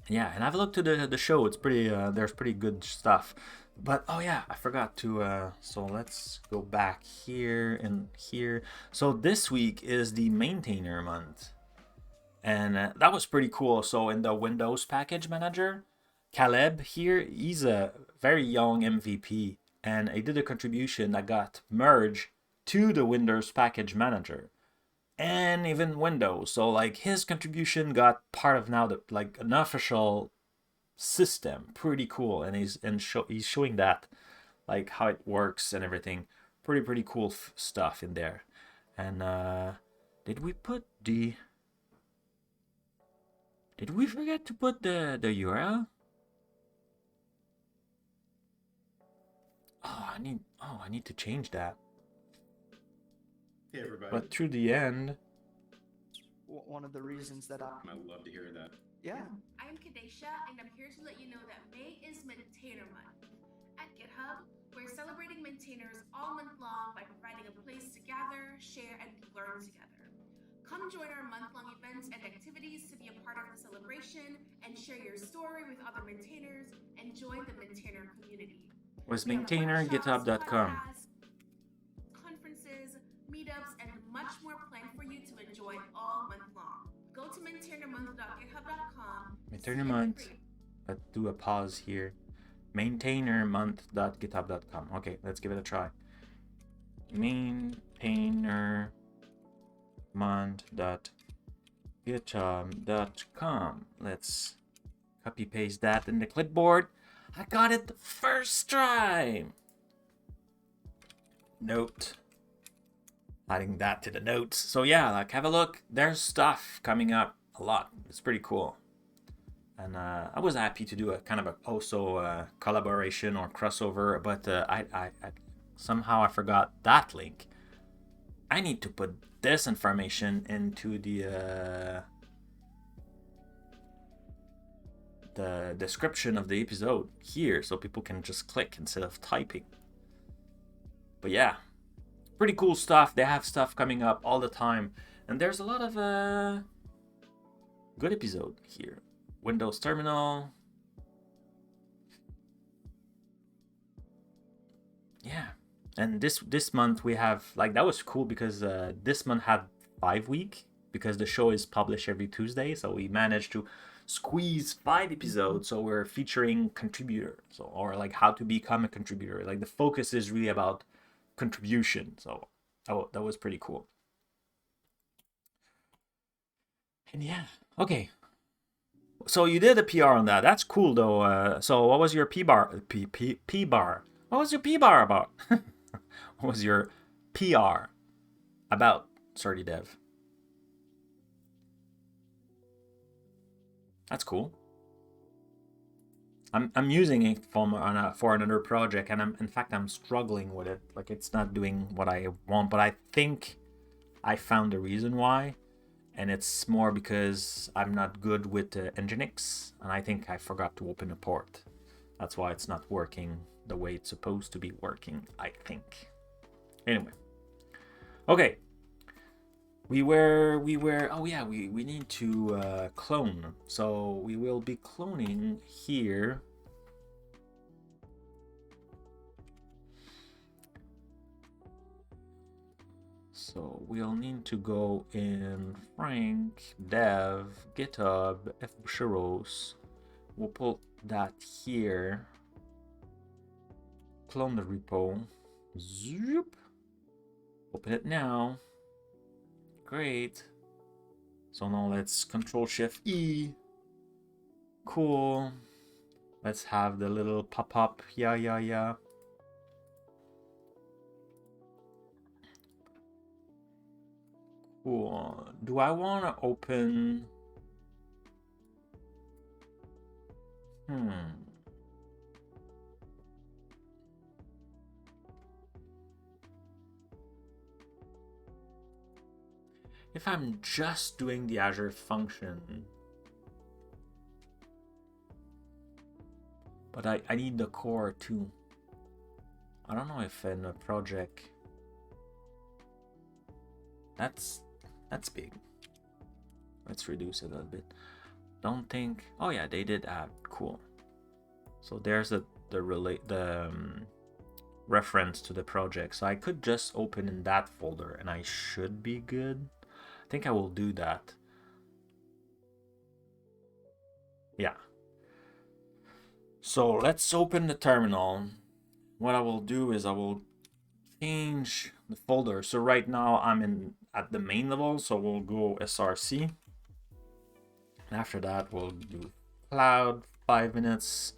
Yeah, and have a look to the show. It's pretty there's pretty good stuff. But oh yeah, I forgot to so let's go back here and here. So this week is the maintainer month, and that was pretty cool. So in the Windows package manager, Caleb here, he's a very young MVP, and he did a contribution that got merged to the Windows package manager and even Windows. So like his contribution got part of now the like an official system. Pretty cool. And he's showing that like how it works and everything. Pretty cool stuff in there. And did we forget to put the URL? Oh, I need to change that. Hey, everybody. But through the end, One of the reasons that I'd love to hear that. yeah. I'm Kadesha, and I'm here to let you know that May is Maintainer Month. At GitHub, we're celebrating maintainers all month long by providing a place to gather, share, and learn together. Come join our month-long events and activities to be a part of the celebration and share your story with other maintainers and join the maintainer community. was We have maintainer workshops, github.com. podcasts, conferences, meetups, and much more planned for you to enjoy all month long. Go to maintainermonth.github.com. Maintainer month. Let's do a pause here. Maintainermonth.github.com. Okay, let's give it a try. Maintainermonth.github.com. Let's copy paste that in the clipboard. I got it the first try. Note. Adding that to the notes. So yeah, like have a look. There's stuff coming up a lot. It's pretty cool. And I was happy to do a kind of a also collaboration or crossover, but I somehow I forgot that link. I need to put this information into the description of the episode here, so people can just click instead of typing. But yeah, pretty cool stuff. They have stuff coming up all the time, and there's a lot of good episode here. Windows Terminal. Yeah. And this month we have, like, that was cool because this month had 5 weeks because the show is published every Tuesday. So we managed to squeeze 5 episodes. So we're featuring contributors, or like how to become a contributor. Like the focus is really about contribution. So that was pretty cool. And yeah, okay. So you did a PR on that. That's cool though. So what was your P bar? What was your P bar about? What was your PR about, Sorty Dev? That's cool. I'm using it for another project, and I'm struggling with it. Like it's not doing what I want, but I think I found the reason why. And it's more because I'm not good with Nginx, and I think I forgot to open a port. That's why it's not working the way it's supposed to be working, I think. Anyway. Okay. We were, oh yeah, we need to clone. So we will be cloning here. So we'll need to go in Frank, Dev, GitHub, AzUrlShortener. We'll put that here. Clone the repo. Zoop. Open it now. Great. So now let's Control-Shift-E. Cool. Let's have the little pop-up. Yeah. Cool. Do I want to open... If I'm just doing the Azure function, but I need the core too. I don't know if in a project that's big. Let's reduce it a little bit. Don't think. Oh yeah, they did add. Cool. So there's the reference to the project. So I could just open in that folder and I should be good. I think I will do that. Yeah. So let's open the terminal. What I will do is I will change the folder. So right now I'm at the main level, so we'll go src. And after that we'll do cloud, 5 minutes,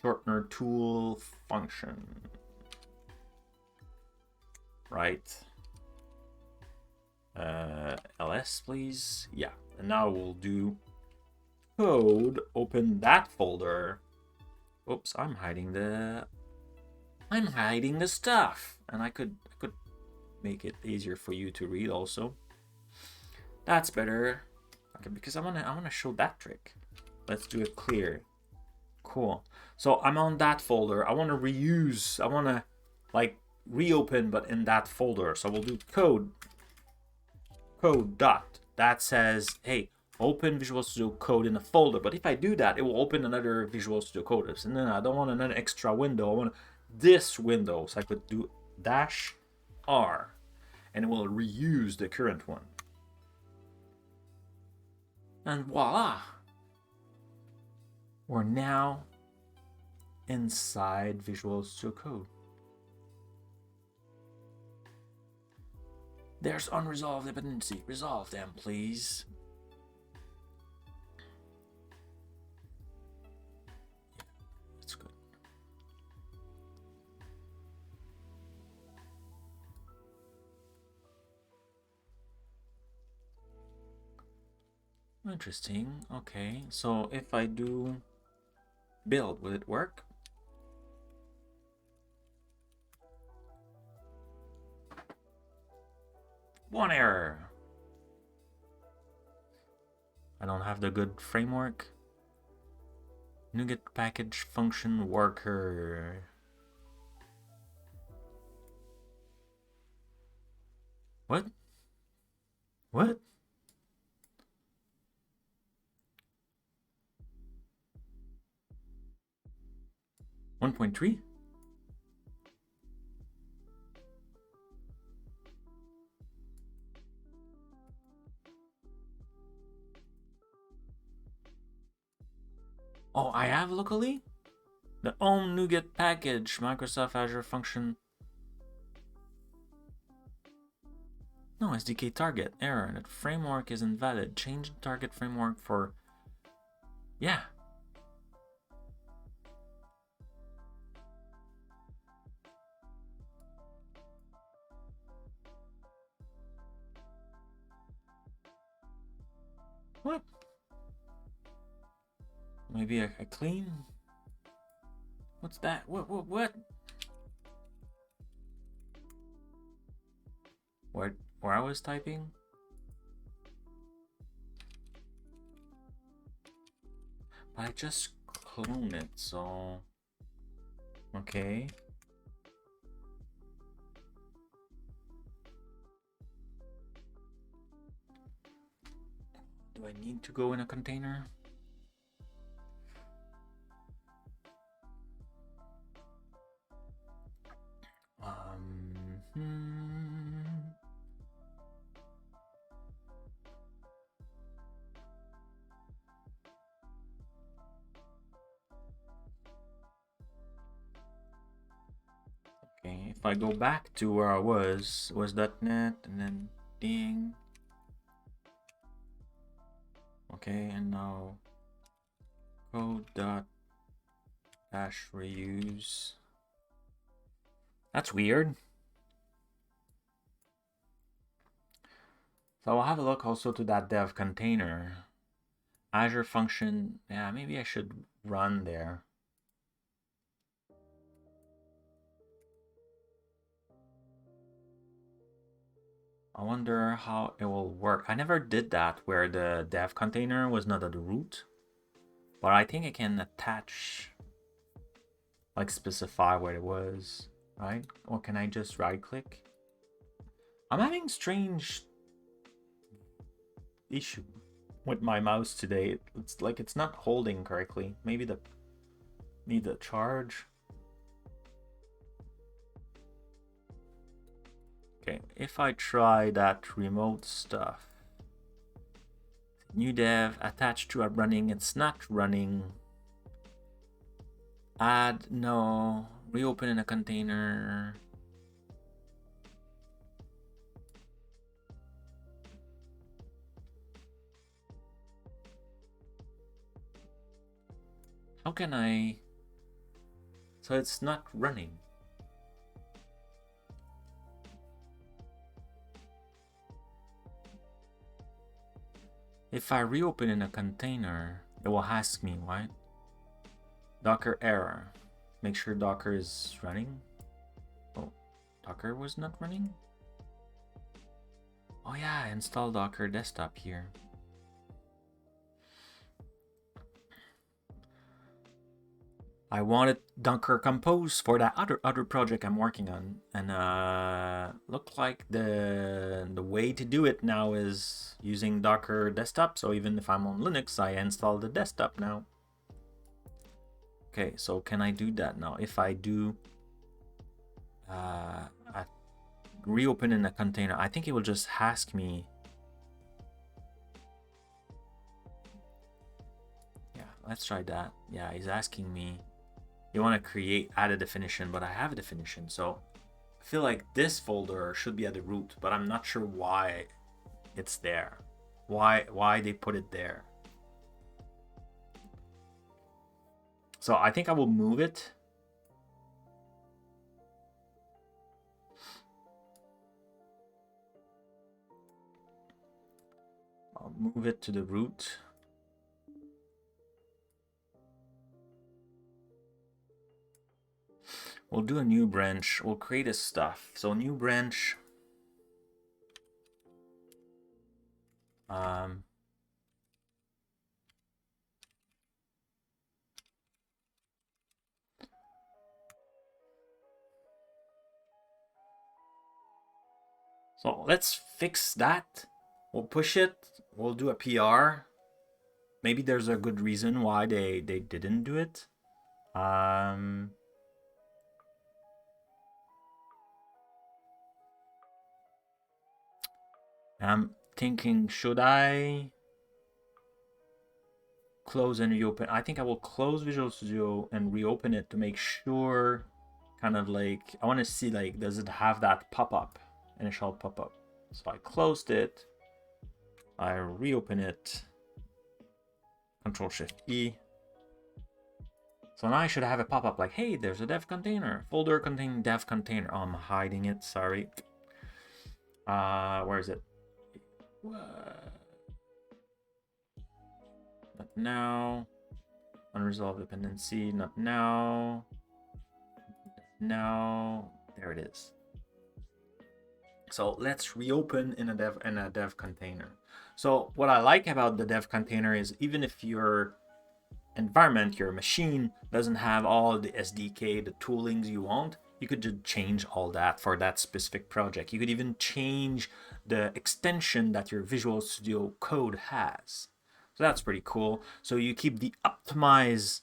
shortener tool function. Right. ls please. Yeah. And now we'll do code, open that folder. Oops, I'm hiding the stuff. And I could make it easier for you to read also. That's better. Okay, because I wanna show that trick. Let's do it clear. Cool. So I'm on that folder. I want to reuse. I want to like reopen, but in that folder. So we'll do code dot. That says, hey, open Visual Studio Code in a folder. But if I do that, it will open another Visual Studio Code. And then I don't want another extra window. I want this window. So I could do -R, and it will reuse the current one. And voila. We're now inside Visual Studio Code. There's unresolved dependency. Resolve them, please. Yeah, that's good. Interesting. Okay, so if I do build, will it work? One error. I don't have the good framework. NuGet package function worker. What? What? .3? Oh, I have locally? The own NuGet package, Microsoft Azure Function. No, SDK target, error, that framework is invalid. Change the target framework for... Yeah. What? Maybe a clean? What's that? What? Where I was typing? I just clone it, so... Okay. Do I need to go in a container? Okay, if I go back to where I was .NET and then ding. Okay, and now code.-reuse. That's weird. So I'll have a look also to that dev container. Azure function, yeah, maybe I should run there. I wonder how it will work. I never did that where the dev container was not at the root. But I think I can attach, like specify where it was, right? Or can I just right click? I'm having strange issue with my mouse today. It's like it's not holding correctly. Maybe need the charge. Okay, if I try that remote stuff, new dev attached to a running, it's not running. Add, no, reopen in a container. How can I? So it's not running. If I reopen in a container, it will ask me, right? Docker error. Make sure Docker is running. Oh, Docker was not running? Oh yeah, install Docker desktop here. I wanted Docker Compose for that other project I'm working on, and look like the way to do it now is using Docker desktop. So even if I'm on Linux, I install the desktop now. Okay, so can I do that now? If I do reopen in a container, I think it will just ask me. Yeah, let's try that. Yeah, he's asking me. You want to add a definition, but I have a definition, so I feel like this folder should be at the root, but I'm not sure why it's there. Why they put it there. So I think I will move it. I'll move it to the root. We'll do a new branch. We'll create a stuff. So new branch. So let's fix that. We'll push it. We'll do a PR. Maybe there's a good reason why they didn't do it. I'm thinking, should I close and reopen? I think I will close Visual Studio and reopen it to make sure, kind of like, I want to see, like, does it have that pop-up, initial pop-up? So I closed it, I reopen it, Control-Shift-E. So now I should have a pop-up like, hey, there's a dev container, folder containing dev container. Oh, I'm hiding it, sorry. Where is it? Not now. Unresolved dependency, not now. Now, there it is. So let's reopen in a dev container. So what I like about the dev container is even if your environment, your machine doesn't have all the SDK, the toolings you want, you could just change all that for that specific project. You could even change the extension that your Visual Studio Code has. So that's pretty cool. So you keep the optimized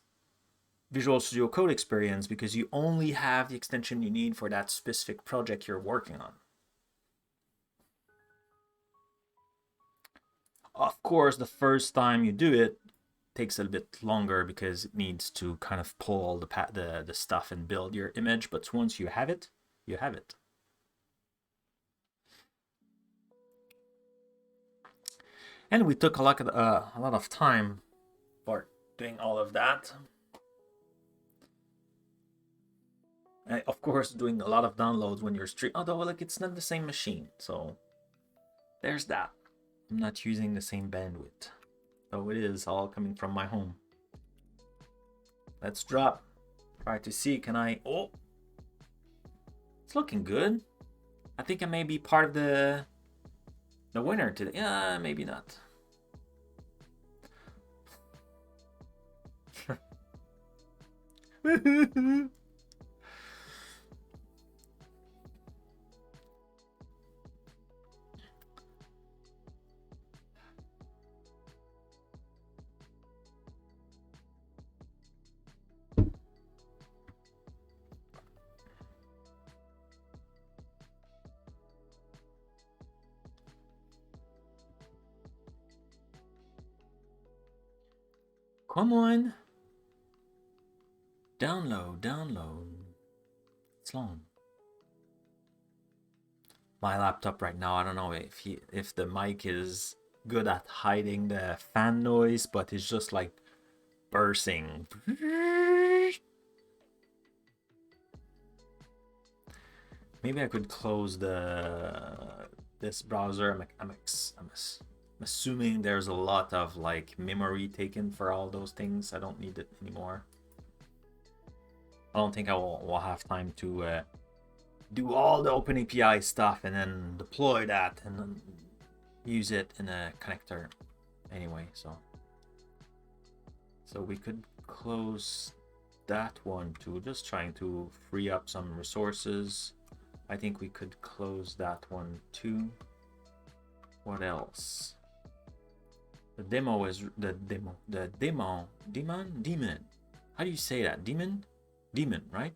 Visual Studio Code experience because you only have the extension you need for that specific project you're working on. Of course, the first time you do it takes a bit longer because it needs to kind of pull all the stuff and build your image. But once you have it, you have it. And we took a lot of time for doing all of that. And of course, doing a lot of downloads when you're streaming. Although, like, it's not the same machine, so there's that. I'm not using the same bandwidth. So it is all coming from my home. Let's drop. Try to see, can I... Oh! It's looking good. I think I may be part of the winner today. Yeah, maybe not. Come on. Download. It's long. My laptop right now, I don't know if the mic is good at hiding the fan noise, but it's just like bursting. Maybe I could close this browser. I'm assuming there's a lot of like memory taken for all those things. I don't need it anymore. I don't think I will have time to do all the OpenAPI stuff and then deploy that and then use it in a connector anyway. So we could close that one too, just trying to free up some resources. I think we could close that one too. What else? The demo is demon. How do you say that? Demon, right?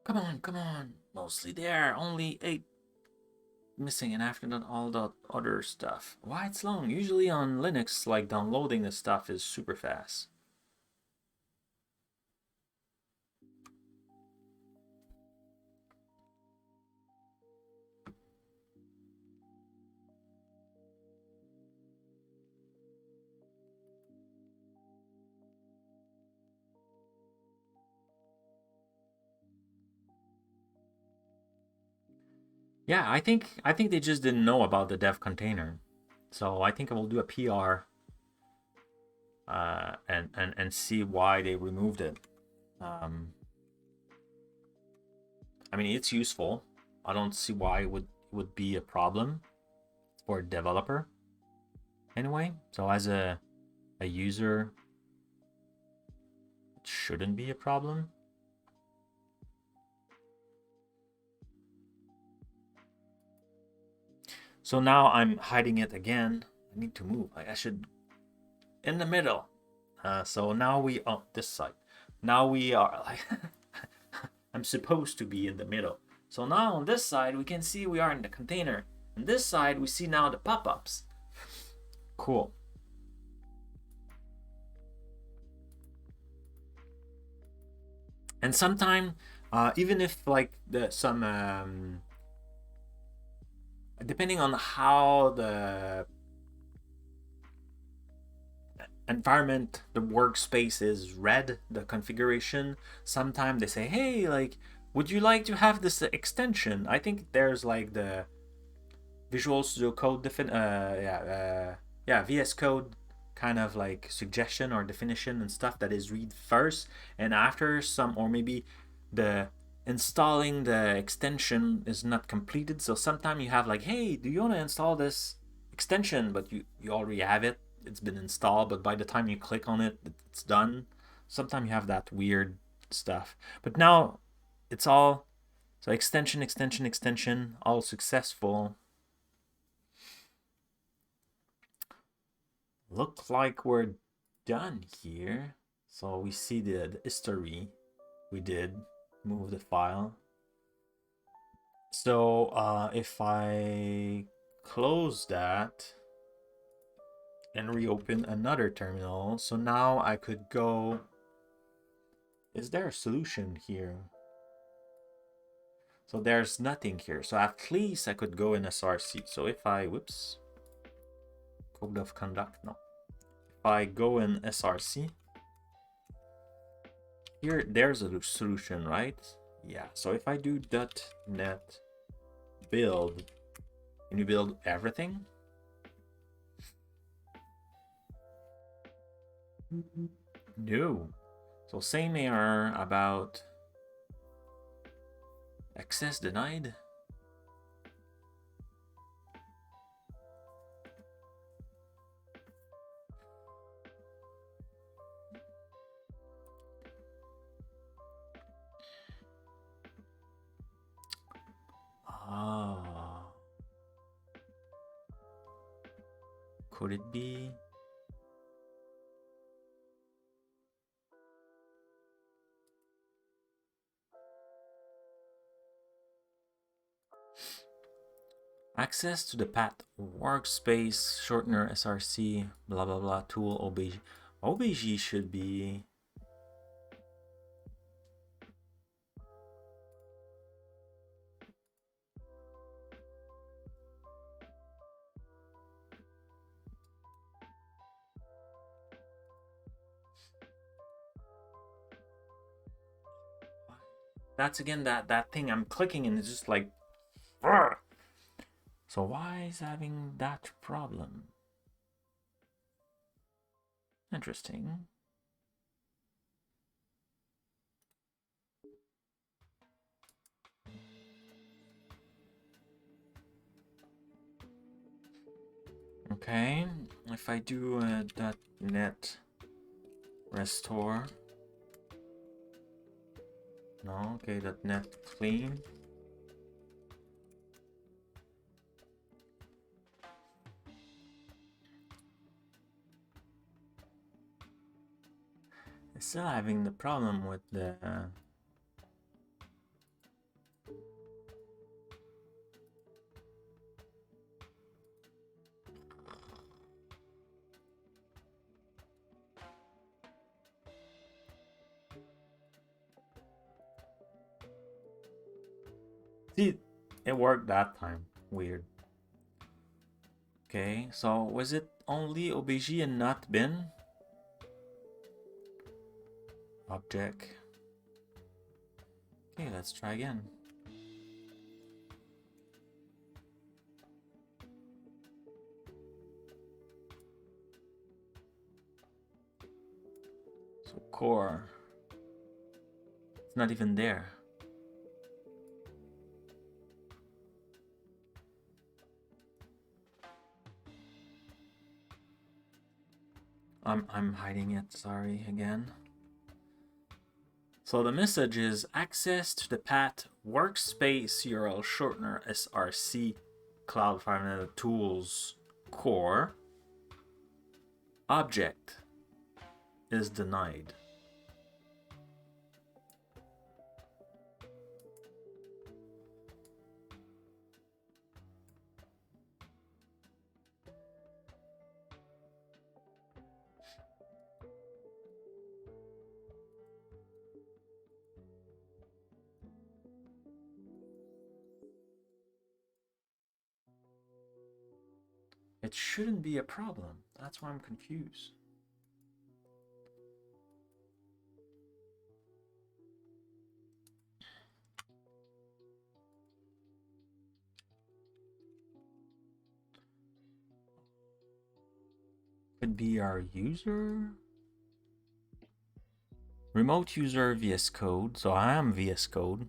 Come on. Mostly there. Only 8 missing, and after that all the other stuff. Why it's long? Usually on Linux, like downloading the stuff is super fast. Yeah, I think they just didn't know about the dev container. So I think I will do a PR and see why they removed it. I mean, it's useful. I don't see why it would be a problem for a developer. Anyway, so as a user, it shouldn't be a problem. So now I'm hiding it again. I need to move. I should in the middle. So now we on this side. Now we are like I'm supposed to be in the middle. So now on this side we can see we are in the container. On this side we see now the pop-ups. Cool. And sometimes even if like some depending on how the environment, the workspace is read, the configuration, sometimes they say, hey, like, would you like to have this extension? I think there's like the Visual Studio Code VS Code kind of like suggestion or definition and stuff that is read first, and after some, or maybe the installing the extension is not completed. So sometimes you have like, hey, do you want to install this extension, but you already have it, it's been installed, but by the time you click on it, it's done. Sometimes you have that weird stuff, but now it's all so extension, all successful. Look like we're done here. So we see the history. We did move the file. So if I close that and reopen another terminal, so now I could go, is there a solution here? So there's nothing here. So at least I could go in SRC. So if I, whoops, code of conduct, no. If I go in SRC, here, there's a solution, right? Yeah, so if I do .NET build, can you build everything? No. So same error about access denied. Ah. Could it be? Access to the path workspace shortener SRC blah blah blah tool OBJ. OBJ should be that's again that thing I'm clicking and it's just like Argh! So why is having that problem? Interesting. Okay, if I do a .NET restore, no, okay, .NET clean. It's still having the problem with the see, it worked that time. Weird. Okay, so was it only obj and not bin? Object. Okay, let's try again. So core. It's not even there. I'm hiding it, sorry again. So the message is access to the path workspace URL shortener SRC Cloud 500 Tools core object is denied. It shouldn't be a problem. That's why I'm confused. Could be our user. Remote user VS Code. So I am VS Code.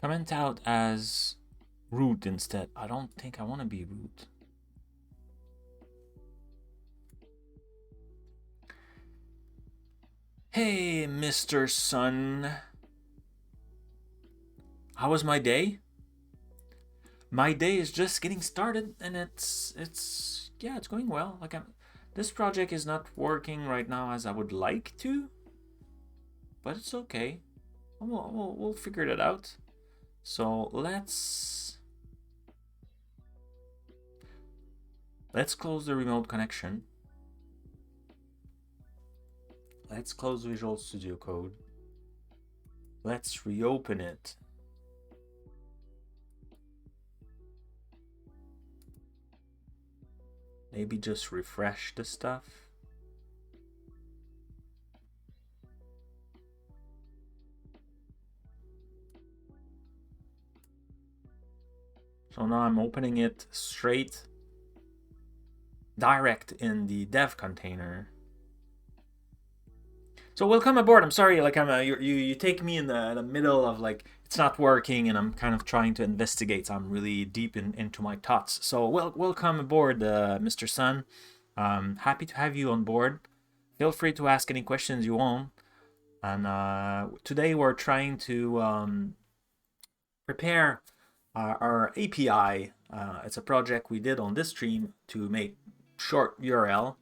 Comment out as root instead. I don't think I want to be root. Hey, Mr. Sun. How was my day? My day is just getting started, and it's going well. Like this project is not working right now as I would like to, but it's okay. We'll figure it out. So let's close the remote connection. Let's close Visual Studio Code. Let's reopen it. Maybe just refresh the stuff. So now I'm opening it straight, direct in the dev container. So welcome aboard. I'm sorry, like you take me in the middle of like it's not working, and I'm kind of trying to investigate. So I'm really deep into my thoughts. So welcome aboard, Mr. Sun. Happy to have you on board. Feel free to ask any questions you want. And today we're trying to prepare our API. It's a project we did on this stream to make short URL.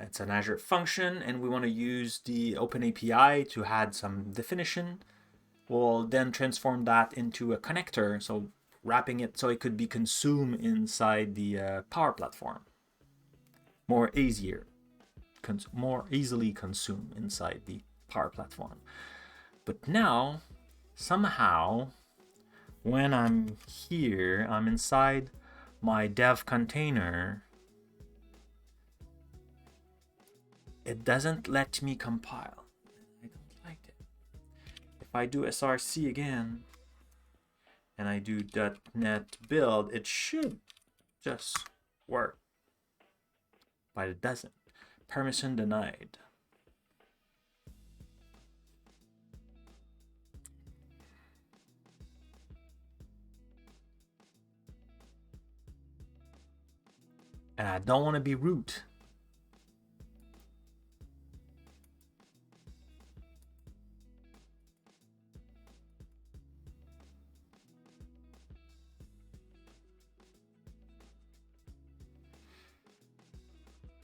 It's an Azure function, and we want to use the OpenAPI to add some definition. We'll then transform that into a connector, so wrapping it so it could be consumed inside the Power Platform. More easily consumed inside the Power Platform. But now, somehow, when I'm here, I'm inside my dev container. It doesn't let me compile. I don't like it. If I do SRC again, and I do .NET build, it should just work. But it doesn't. Permission denied. And I don't want to be root.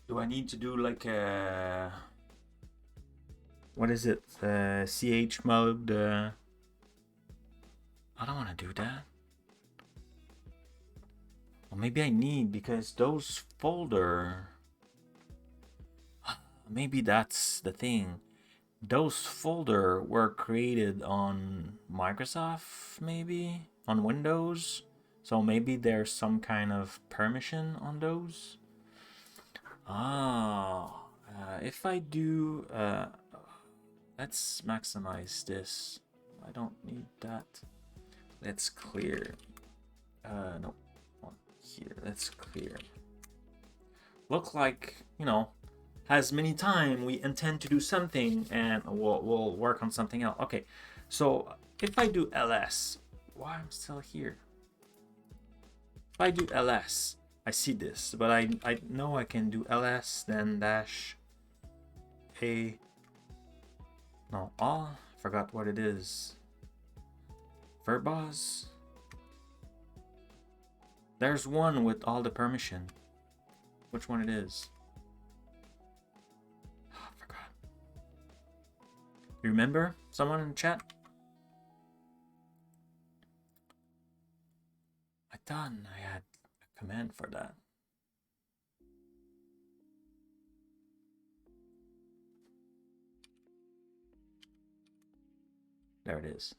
Do I need to do like a, what is it, ch mode? I don't want to do that. Well, maybe I need, because those folder, maybe that's the thing. Those folder were created on Microsoft, maybe on Windows. So maybe there's some kind of permission on those. If I do, let's maximize this. I don't need that. Let's clear. No, here. Let's clear. Look like, you know, as many time we intend to do something, and we'll work on something else. Okay, so if I do ls, why I'm still here? If I do ls, I see this, but I know I can do ls then dash a, no, all, forgot what it is. Verbose. There's one with all the permission. Which one it is? Oh, I forgot. You remember? Someone in the chat? I thought I had a command for that. There it is.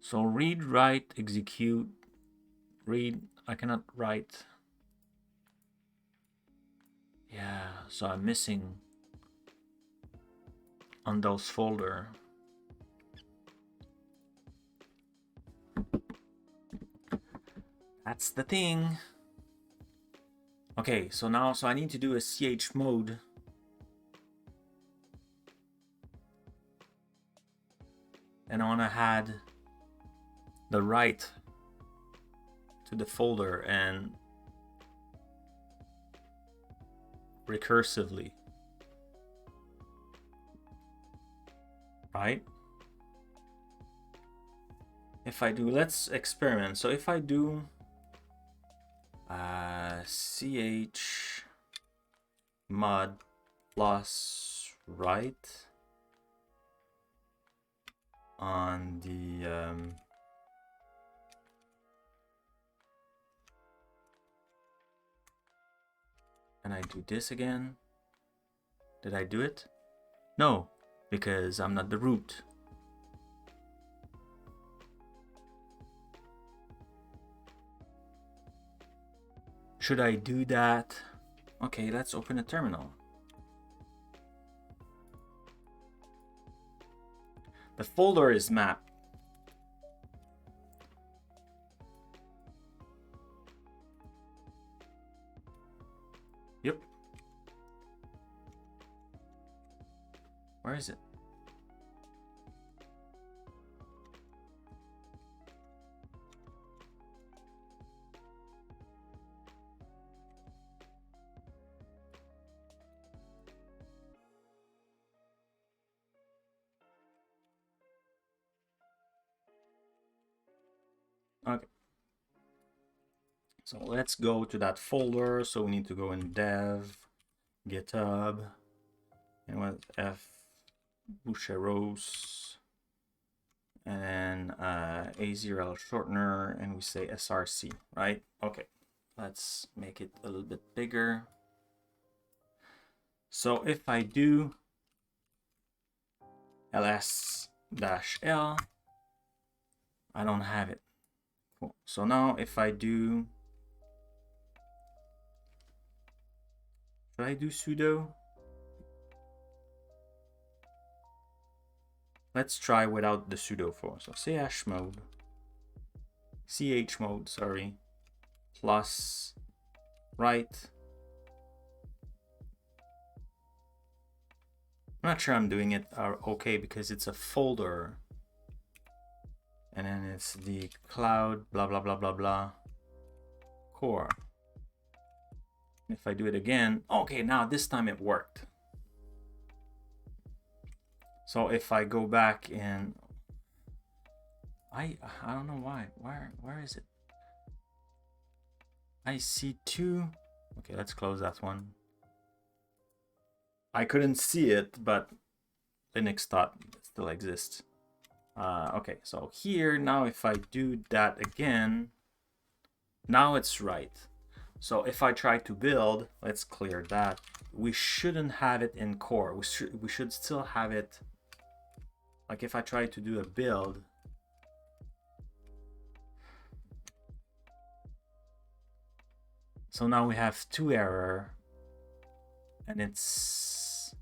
So read, write, execute, read. I cannot write. Yeah, so I'm missing on those folder. That's the thing. Okay, so now, I need to do a ch mode. And I want to add the write to the folder and recursively, right? If I do, let's experiment. So if I do ch mod plus write on the and I do this again. Did I do it? No, because I'm not the root. Should I do that? Okay, let's open a terminal. The folder is mapped. Yep. Where is it? Okay. So let's go to that folder. So we need to go in dev, GitHub, and what F Boucheros, and AzUrlShortener, and we say src, right? Okay, let's make it a little bit bigger. So if I do ls-l, I don't have it. Cool. So now if I do, should I do sudo? Let's try without the sudo for. So ch mode, sorry, plus write. I'm not sure I'm doing it okay because it's a folder. And then it's the cloud, blah, blah, blah, blah, blah, core. If I do it again, okay, now this time it worked. So if I go back and I don't know why. Where is it? I see two. Okay, let's close that one. I couldn't see it, but Linux thought it still exists. Okay, so here now if I do that again, now it's right. So if I try to build, let's clear that. We shouldn't have it in core. We should still have it. Like if I try to do a build, so now we have two error, and it's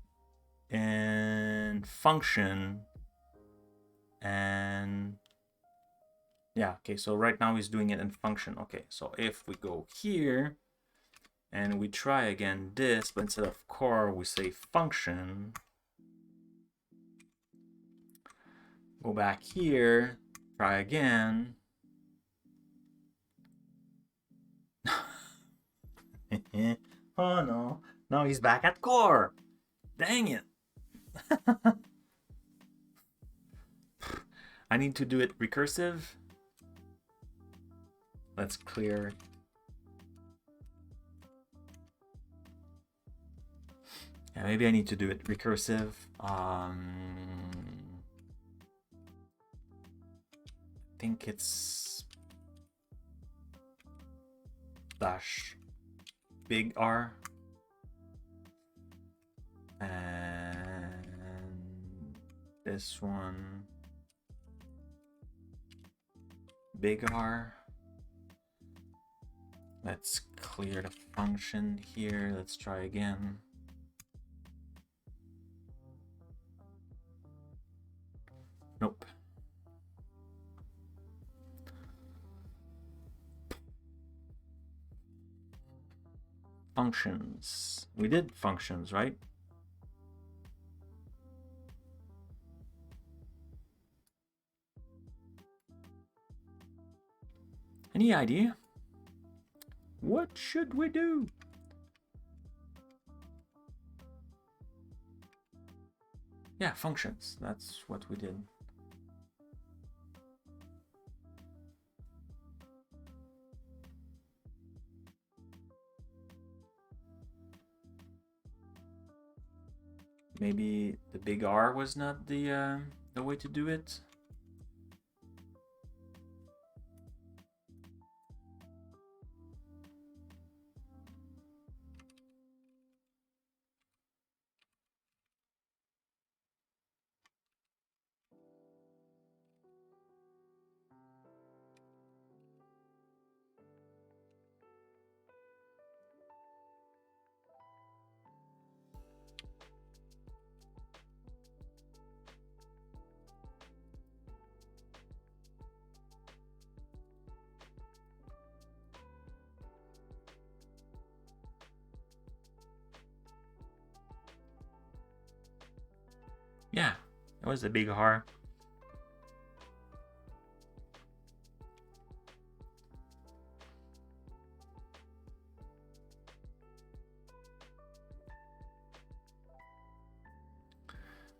in function, and yeah, okay, so right now he's doing it in function. Okay, so if we go here and we try again this, but instead of core we say function, go back here, try again. Oh no, now he's back at core. Dang it. I need to do it recursive. Let's clear. Yeah, maybe I need to do it recursive. I think it's dash big R and this one big R. Let's clear the function here. Let's try again. Nope. Functions. We did functions, right? Any idea? What should we do? Yeah, functions. That's what we did. Maybe the big R was not the way to do it. Yeah, it was a big R.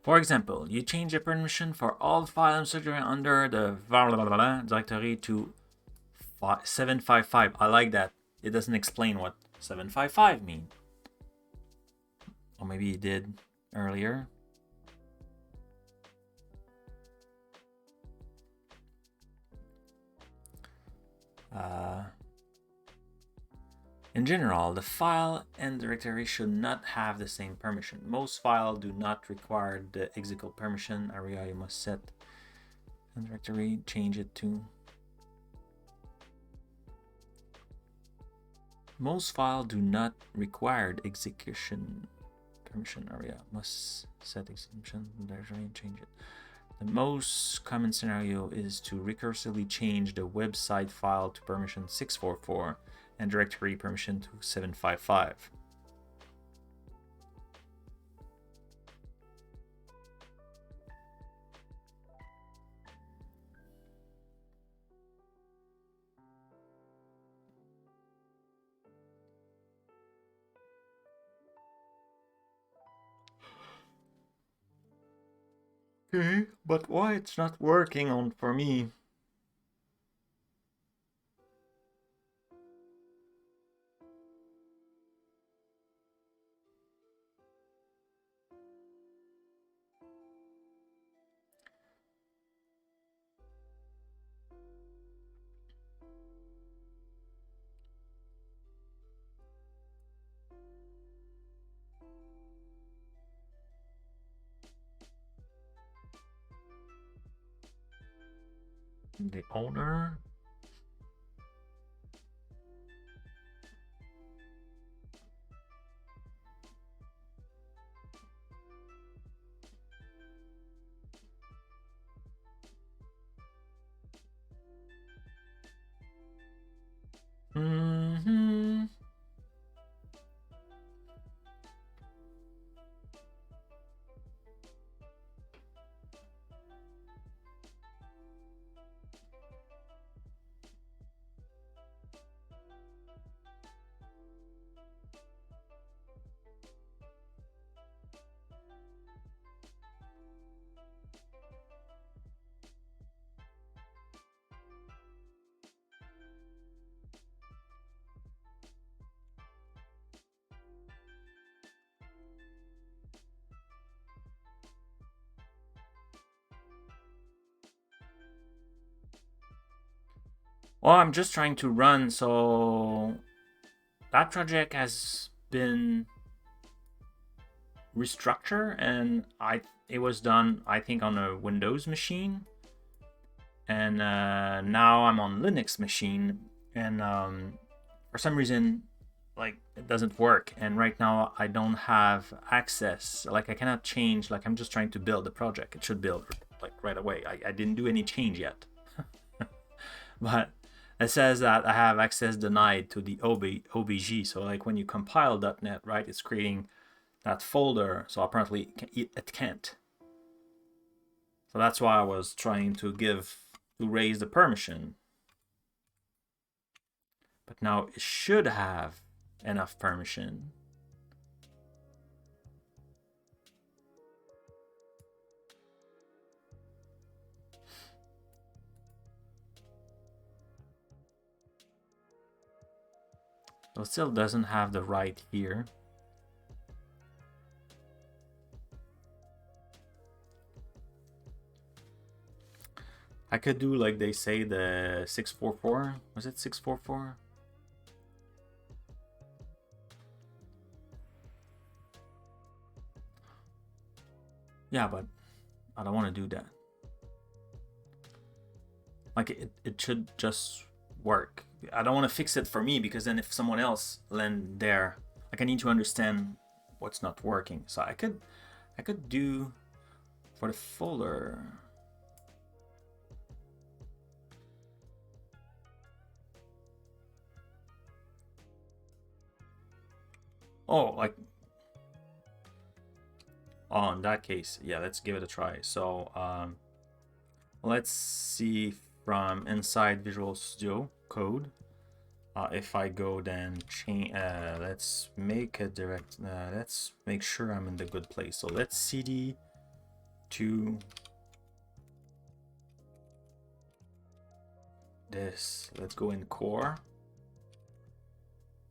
For example, you change the permission for all files under the directory to 755. I like that. It doesn't explain what 755 means. Or maybe it did earlier. In general, the file and directory should not have the same permission. Most files do not require the executable permission area. You must set and directory, change it to. Most files do not require the execution permission area. Must set execution directory and change it. The most common scenario is to recursively change the website file to permission 644 and directory permission to 755. Okay, but why it's not working on for me? The owner. Mm-hmm. Well, I'm just trying to run, so that project has been restructured, and it was done, I think, on a Windows machine, and now I'm on Linux machine, and for some reason, like, it doesn't work, and right now I don't have access. Like, I cannot change. Like, I'm just trying to build the project. It should build like right away. I didn't do any change yet, but it says that I have access denied to the OBG. So like when you compile .NET, right, it's creating that folder. So apparently it can't. So that's why I was trying to raise the permission. But now it should have enough permission. So it still doesn't have the right here. I could do, like they say, the 644. Was it 644? Yeah, but I don't want to do that. Like, it should just work. I don't want to fix it for me, because then if someone else land there, like, I need to understand what's not working. So I could do for the folder. Oh, like, oh, in that case, yeah, let's give it a try. So let's see from inside Visual Studio Code. If I go then change, let's make a direct, let's make sure I'm in the good place. So let's cd to this. Let's go in core,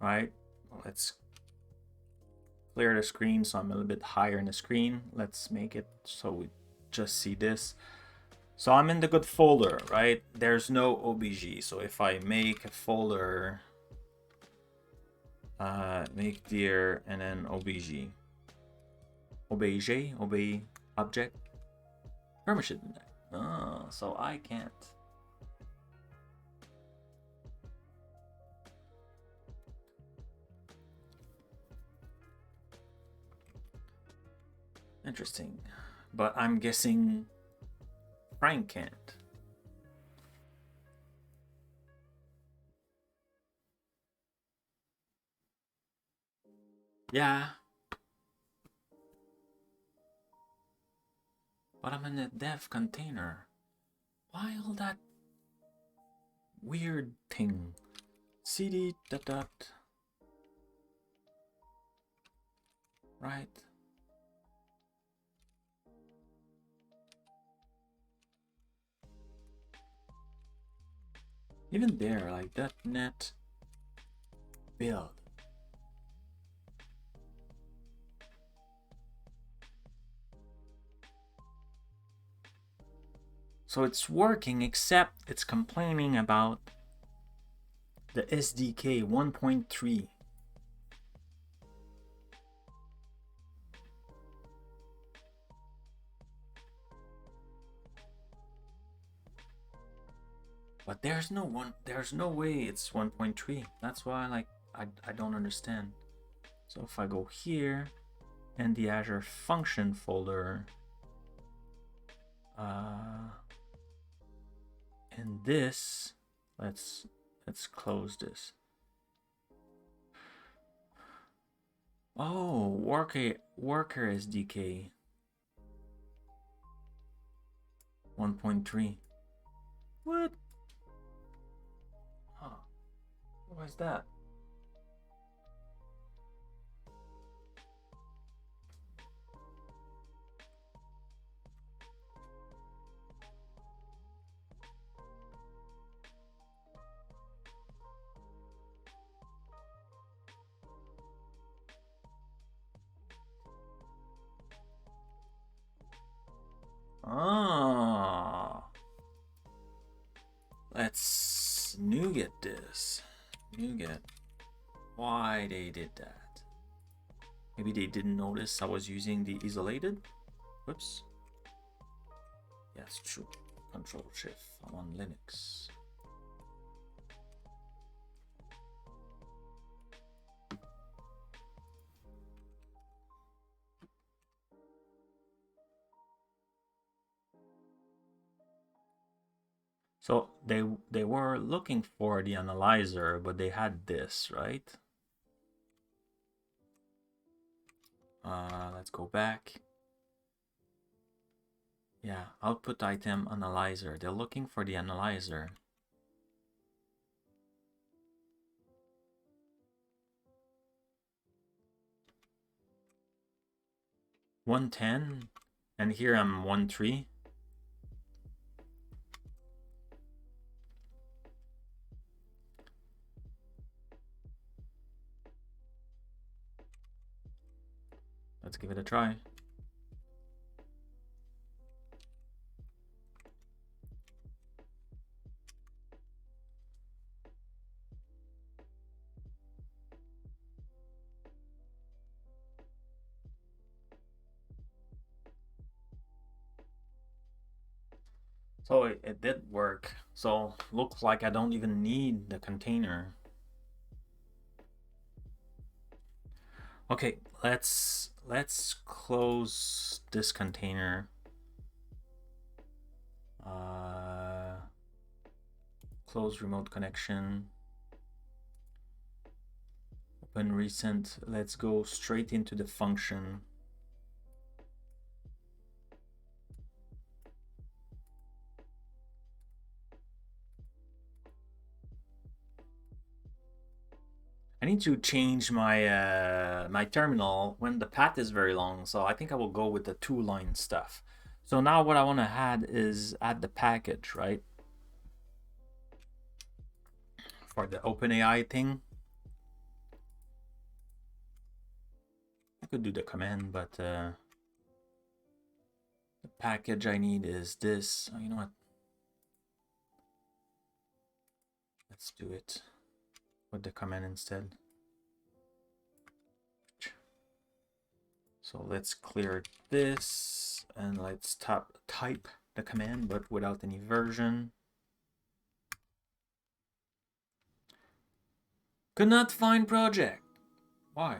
right? Let's clear the screen so I'm a little bit higher in the screen. Let's make it so we just see this. So I'm in the good folder, right? There's no OBG. So if I make a folder, make dir and then OBG, obey object permission. Oh, so I can't. Interesting, but I'm guessing Frank can't. Yeah. But I'm in a dev container. Why all that weird thing? cd ... right? Even there, like .NET build. So it's working, except it's complaining about the SDK 1.3. But there's no way it's 1.3. That's why I don't understand. So if I go here and the Azure Function folder, and this, let's close this. Oh, worker SDK 1.3. What? Huh. What's that? Ah, let's NuGet this. NuGet. Why they did that? Maybe they didn't notice I was using the isolated. Whoops. Yes, true. Control Shift. I'm on Linux. So they were looking for the analyzer, but they had this, right? Let's go back. Yeah, output item analyzer. They're looking for the analyzer. $110, and here I'm 1.3. Let's give it a try. So it did work. So looks like I don't even need the container. Okay, let's close this container. Close remote connection. Open recent. Let's go straight into the function. I need to change my my terminal when the path is very long, so I think I will go with the 2-line stuff. So now what I want to add is add the package, right? For the OpenAI thing. I could do the command, but the package I need is this. Oh, you know what? Let's do it with the command instead. So let's clear this and let's type the command, but without any version. Could not find project. Why?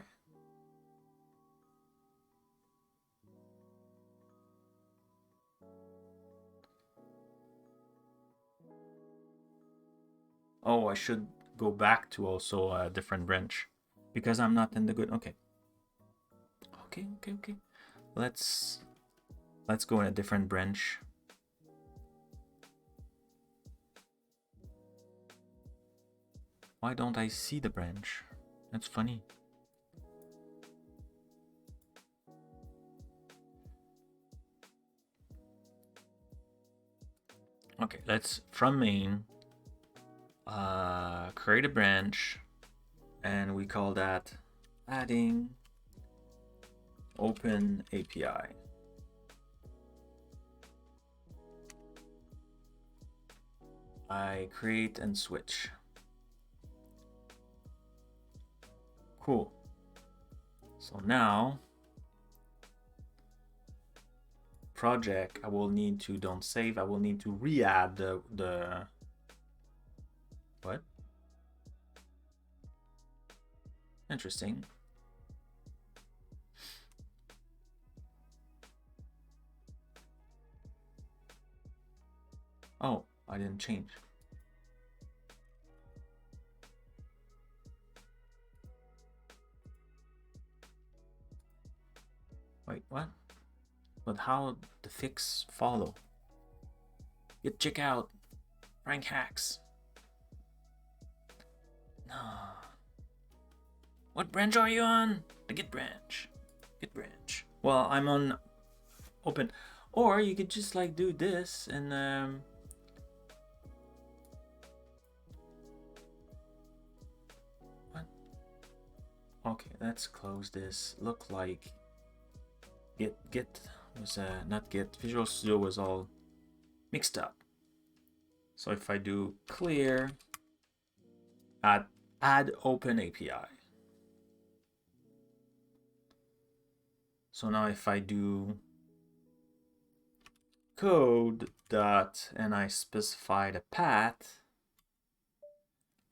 Oh, I should go back to also a different branch because I'm not in the good. Okay. Let's go in a different branch. Why don't I see the branch? That's funny. Okay, let's from main create a branch, and we call that adding OpenAPI. I create and switch. Cool. So now project, I will need to, don't save, I will need to re-add the what? Interesting. Oh, I didn't change. Wait, what? But how the fix follow? Check out Frank Hacks. No. What branch are you on? The Git branch. Git branch. Well, I'm on open. Or you could just like do this and what? Okay, let's close this. Look like Git was not Git. Visual Studio was all mixed up. So if I do clear, add OpenAPI. So now if I do code dot and I specify the path,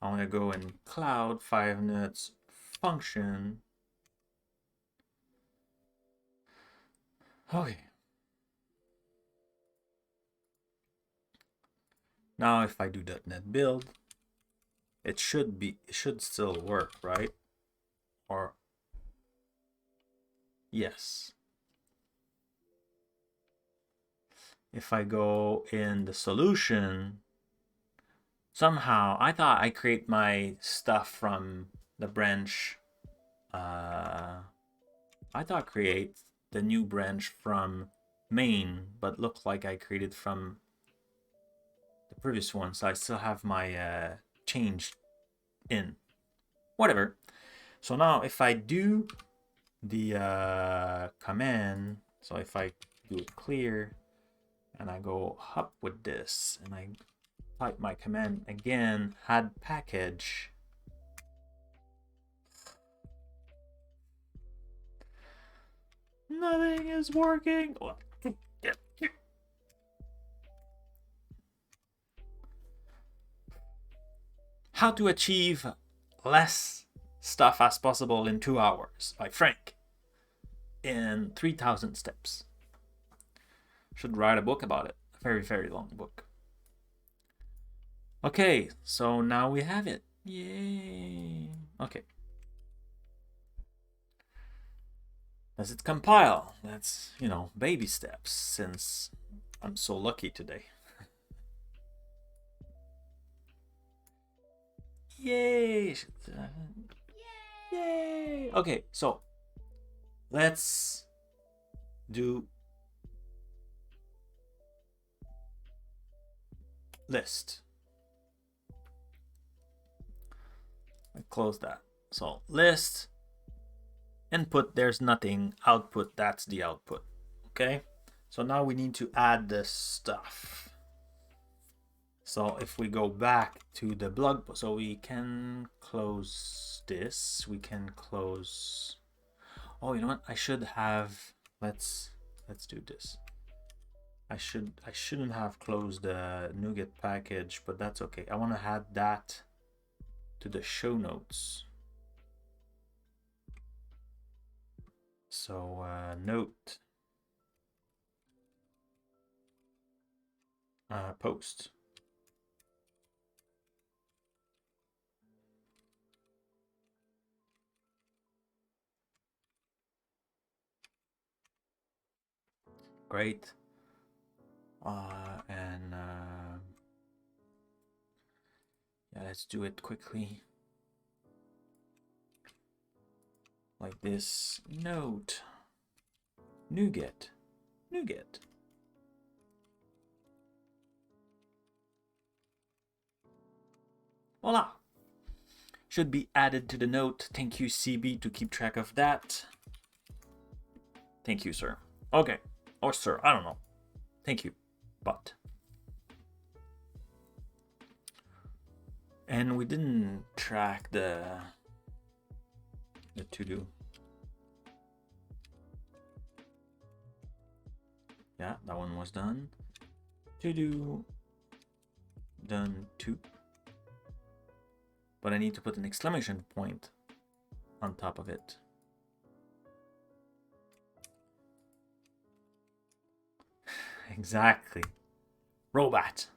I want to go in cloud 5 minutes function. Okay. Now if I do .NET build, it should still work, right? Or yes. If I go in the solution, somehow I thought I create my stuff from the branch. I thought create the new branch from main, but looked like I created from the previous one, so I still have my change in. Whatever. So now if I do the command, so if I do clear and I go up with this and I type my command again, add package, nothing is working. How to achieve less stuff as possible in 2 hours by Frank in 3,000 steps. Should write a book about it. A very, very long book. Okay, so now we have it. Yay. Okay. Does it compile? That's, you know, baby steps since I'm so lucky today. Yay! Yay! Okay, so let's do list. I close that. So list, input, there's nothing, output, that's the output. Okay, so now we need to add this stuff. So if we go back to the blog post, so we can close this, we can close, oh, you know what, I should have, let's do this. I shouldn't have closed the NuGet package, but that's okay. I want to add that to the show notes. So note post. Great. Yeah, let's do it quickly. Like this. Note. NuGet. Voila. Should be added to the note. Thank you, CB, to keep track of that. Thank you, sir. Okay. Or sir, I don't know. Thank you. But. And we didn't track the to-do. Yeah, that one was done. To-do. Done too. But I need to put an exclamation point on top of it. Exactly. Robot.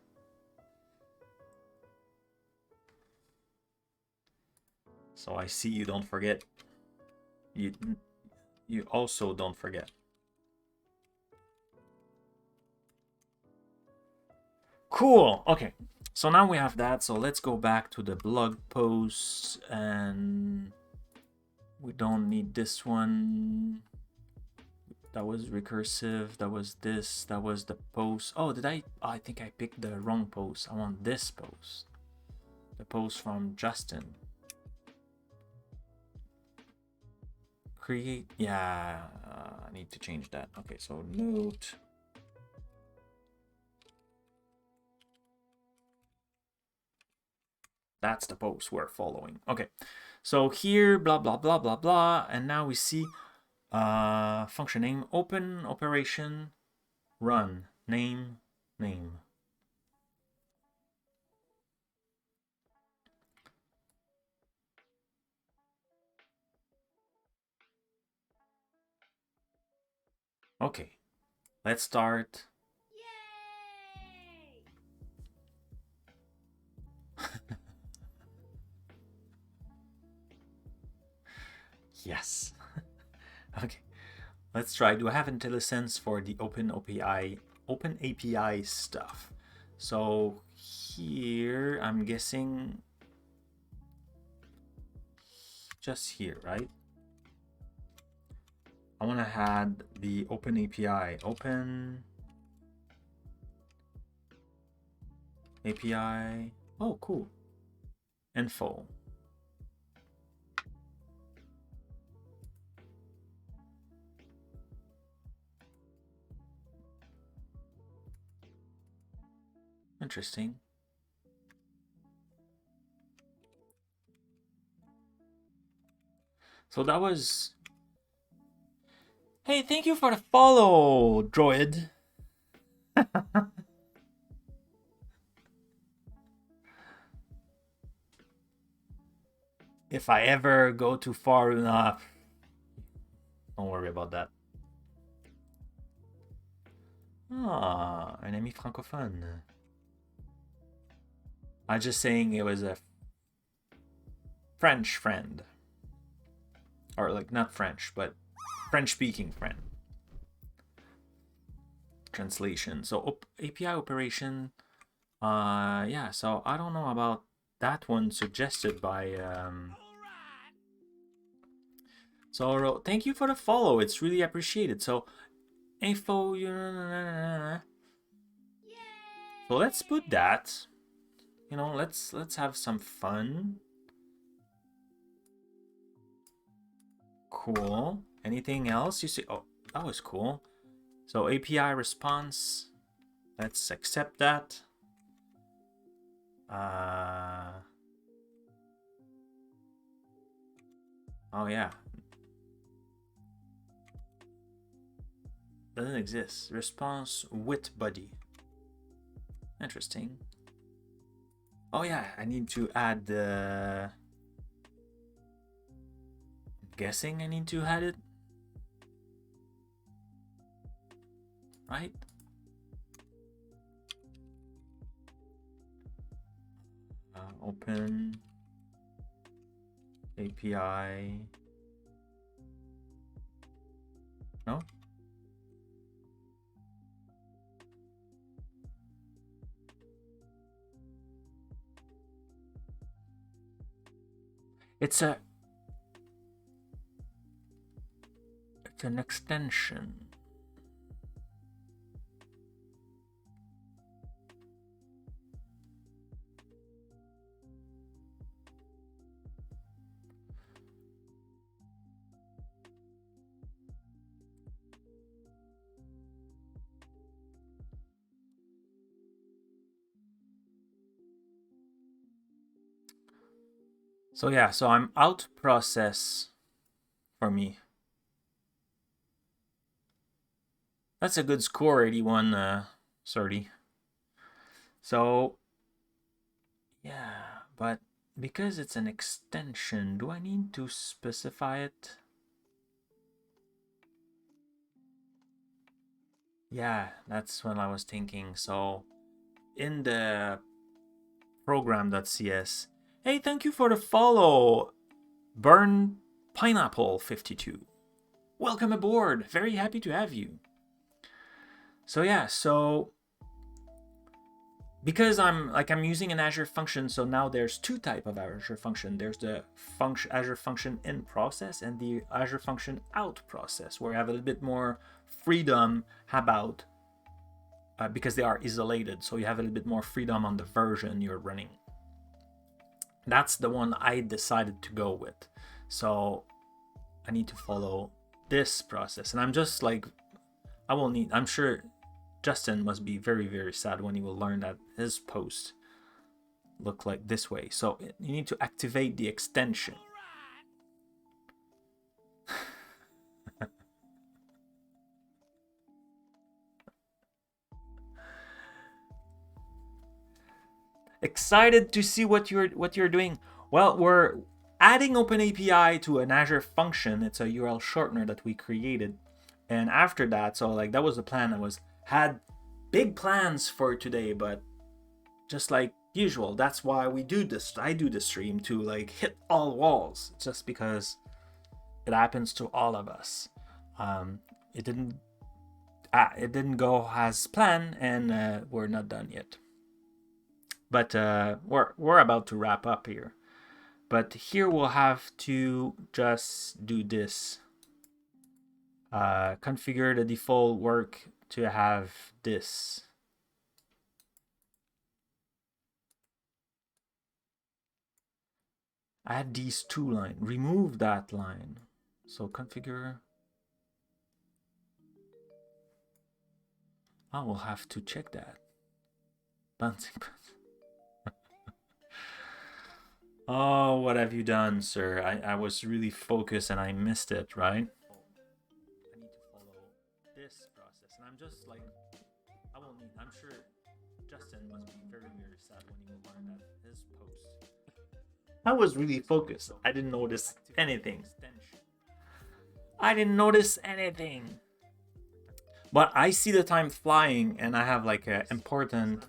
So I see you don't forget. You also don't forget. Cool. Okay. So now we have that. So let's go back to the blog post, and we don't need this one. That was recursive. That was this. That was the post. Oh, did I? Oh, I think I picked the wrong post. I want this post. The post from Justin. Create. Yeah, I need to change that. Okay, so note. That's the post we're following. Okay, so here, blah, blah, blah, blah, blah. And now we see function name, open operation, run, name, name. Okay, let's start. Yay! Yes. Okay, let's try. Do I have IntelliSense for the OpenAPI stuff? So here, I'm guessing just here, right? I want to add the OpenAPI. Open API. Oh, cool. Info. Interesting. So that was... Hey, thank you for the follow, droid. If I ever go too far enough, don't worry about that. Ah, un ami francophone. I'm just saying it was a French friend. Or like not French, but French-speaking friend. Translation. So API operation. Yeah, so I don't know about that one suggested by so thank you for the follow. It's really appreciated. So info. So let's put that. You know, let's have some fun. Cool. Anything else you see? Oh, that was cool. So API response. Let's accept that. Oh yeah. Doesn't exist. Response with body. Interesting. Oh yeah, I need to add the... I'm guessing I need to add it. Right? Open API. No? It's an extension. So yeah, so I'm out process for me. That's a good score, 81, 30. So yeah, but because it's an extension, do I need to specify it? Yeah, that's what I was thinking. So in the program.cs, hey, thank you for the follow, Burn Pineapple 52. Welcome aboard. Very happy to have you. So yeah, so because I'm using an Azure function, so now there's two types of Azure function. There's the Azure function in process and the Azure function out process, where you have a little bit more freedom about because they are isolated, so you have a little bit more freedom on the version you're running. That's the one I decided to go with. So I need to follow this process, and I'm just like, I'm sure Justin must be very, very sad when he will learn that his post look like this way. So you need to activate the extension. Excited to see what you're doing. Well, we're adding OpenAPI to an Azure function. It's a URL shortener that we created, and after that, so like that was the plan. Had big plans for today, but just like usual, that's why we do this. I do the stream to like hit all walls, just because it happens to all of us. It didn't go as planned, and we're not done yet. But we're about to wrap up here. But here we'll have to just do this. Configure the default work to have this. Add these two lines. Remove that line. So configure. I will have to check that. Bouncing. Oh, what have you done, sir? I was really focused and I missed it, right? I need to follow this process, and I'm just like, I'm sure Justin must be very, very sad when he will learn that his post. I was really focused. I didn't notice anything. I didn't notice anything. But I see the time flying, and I have like an important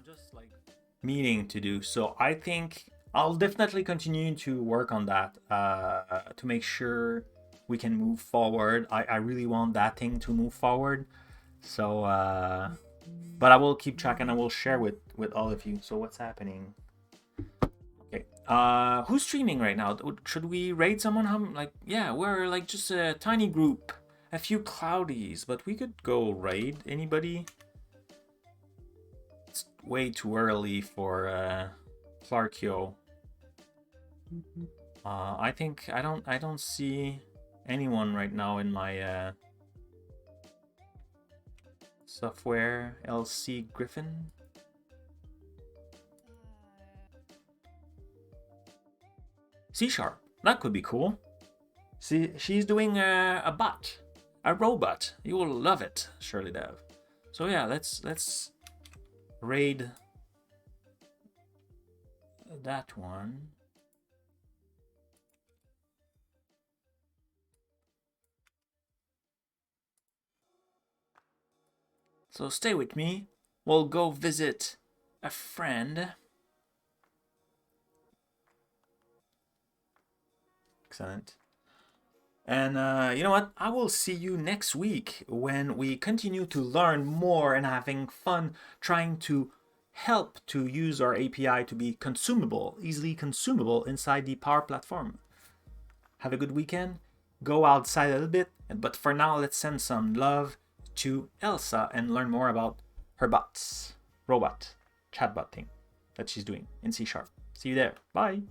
meeting to do. So I think I'll definitely continue to work on that to make sure we can move forward. I really want that thing to move forward. So, but I will keep track and I will share with all of you. So what's happening? Okay. Who's streaming right now? Should we raid someone? Like, yeah, we're like just a tiny group. A few cloudies, but we could go raid anybody. It's way too early for Clarkio. I think I don't see anyone right now in my software. LC Griffin. C#. That could be cool. See, she's doing a bot. A robot. You will love it, Shirley Dev. So yeah, let's raid that one. So stay with me. We'll go visit a friend. Excellent. And you know what? I will see you next week when we continue to learn more and having fun trying to help to use our API to be consumable, easily consumable inside the Power Platform. Have a good weekend. Go outside a little bit. But for now, let's send some love to Elsa and learn more about her robot, chatbot thing that she's doing in C#. See you there. Bye.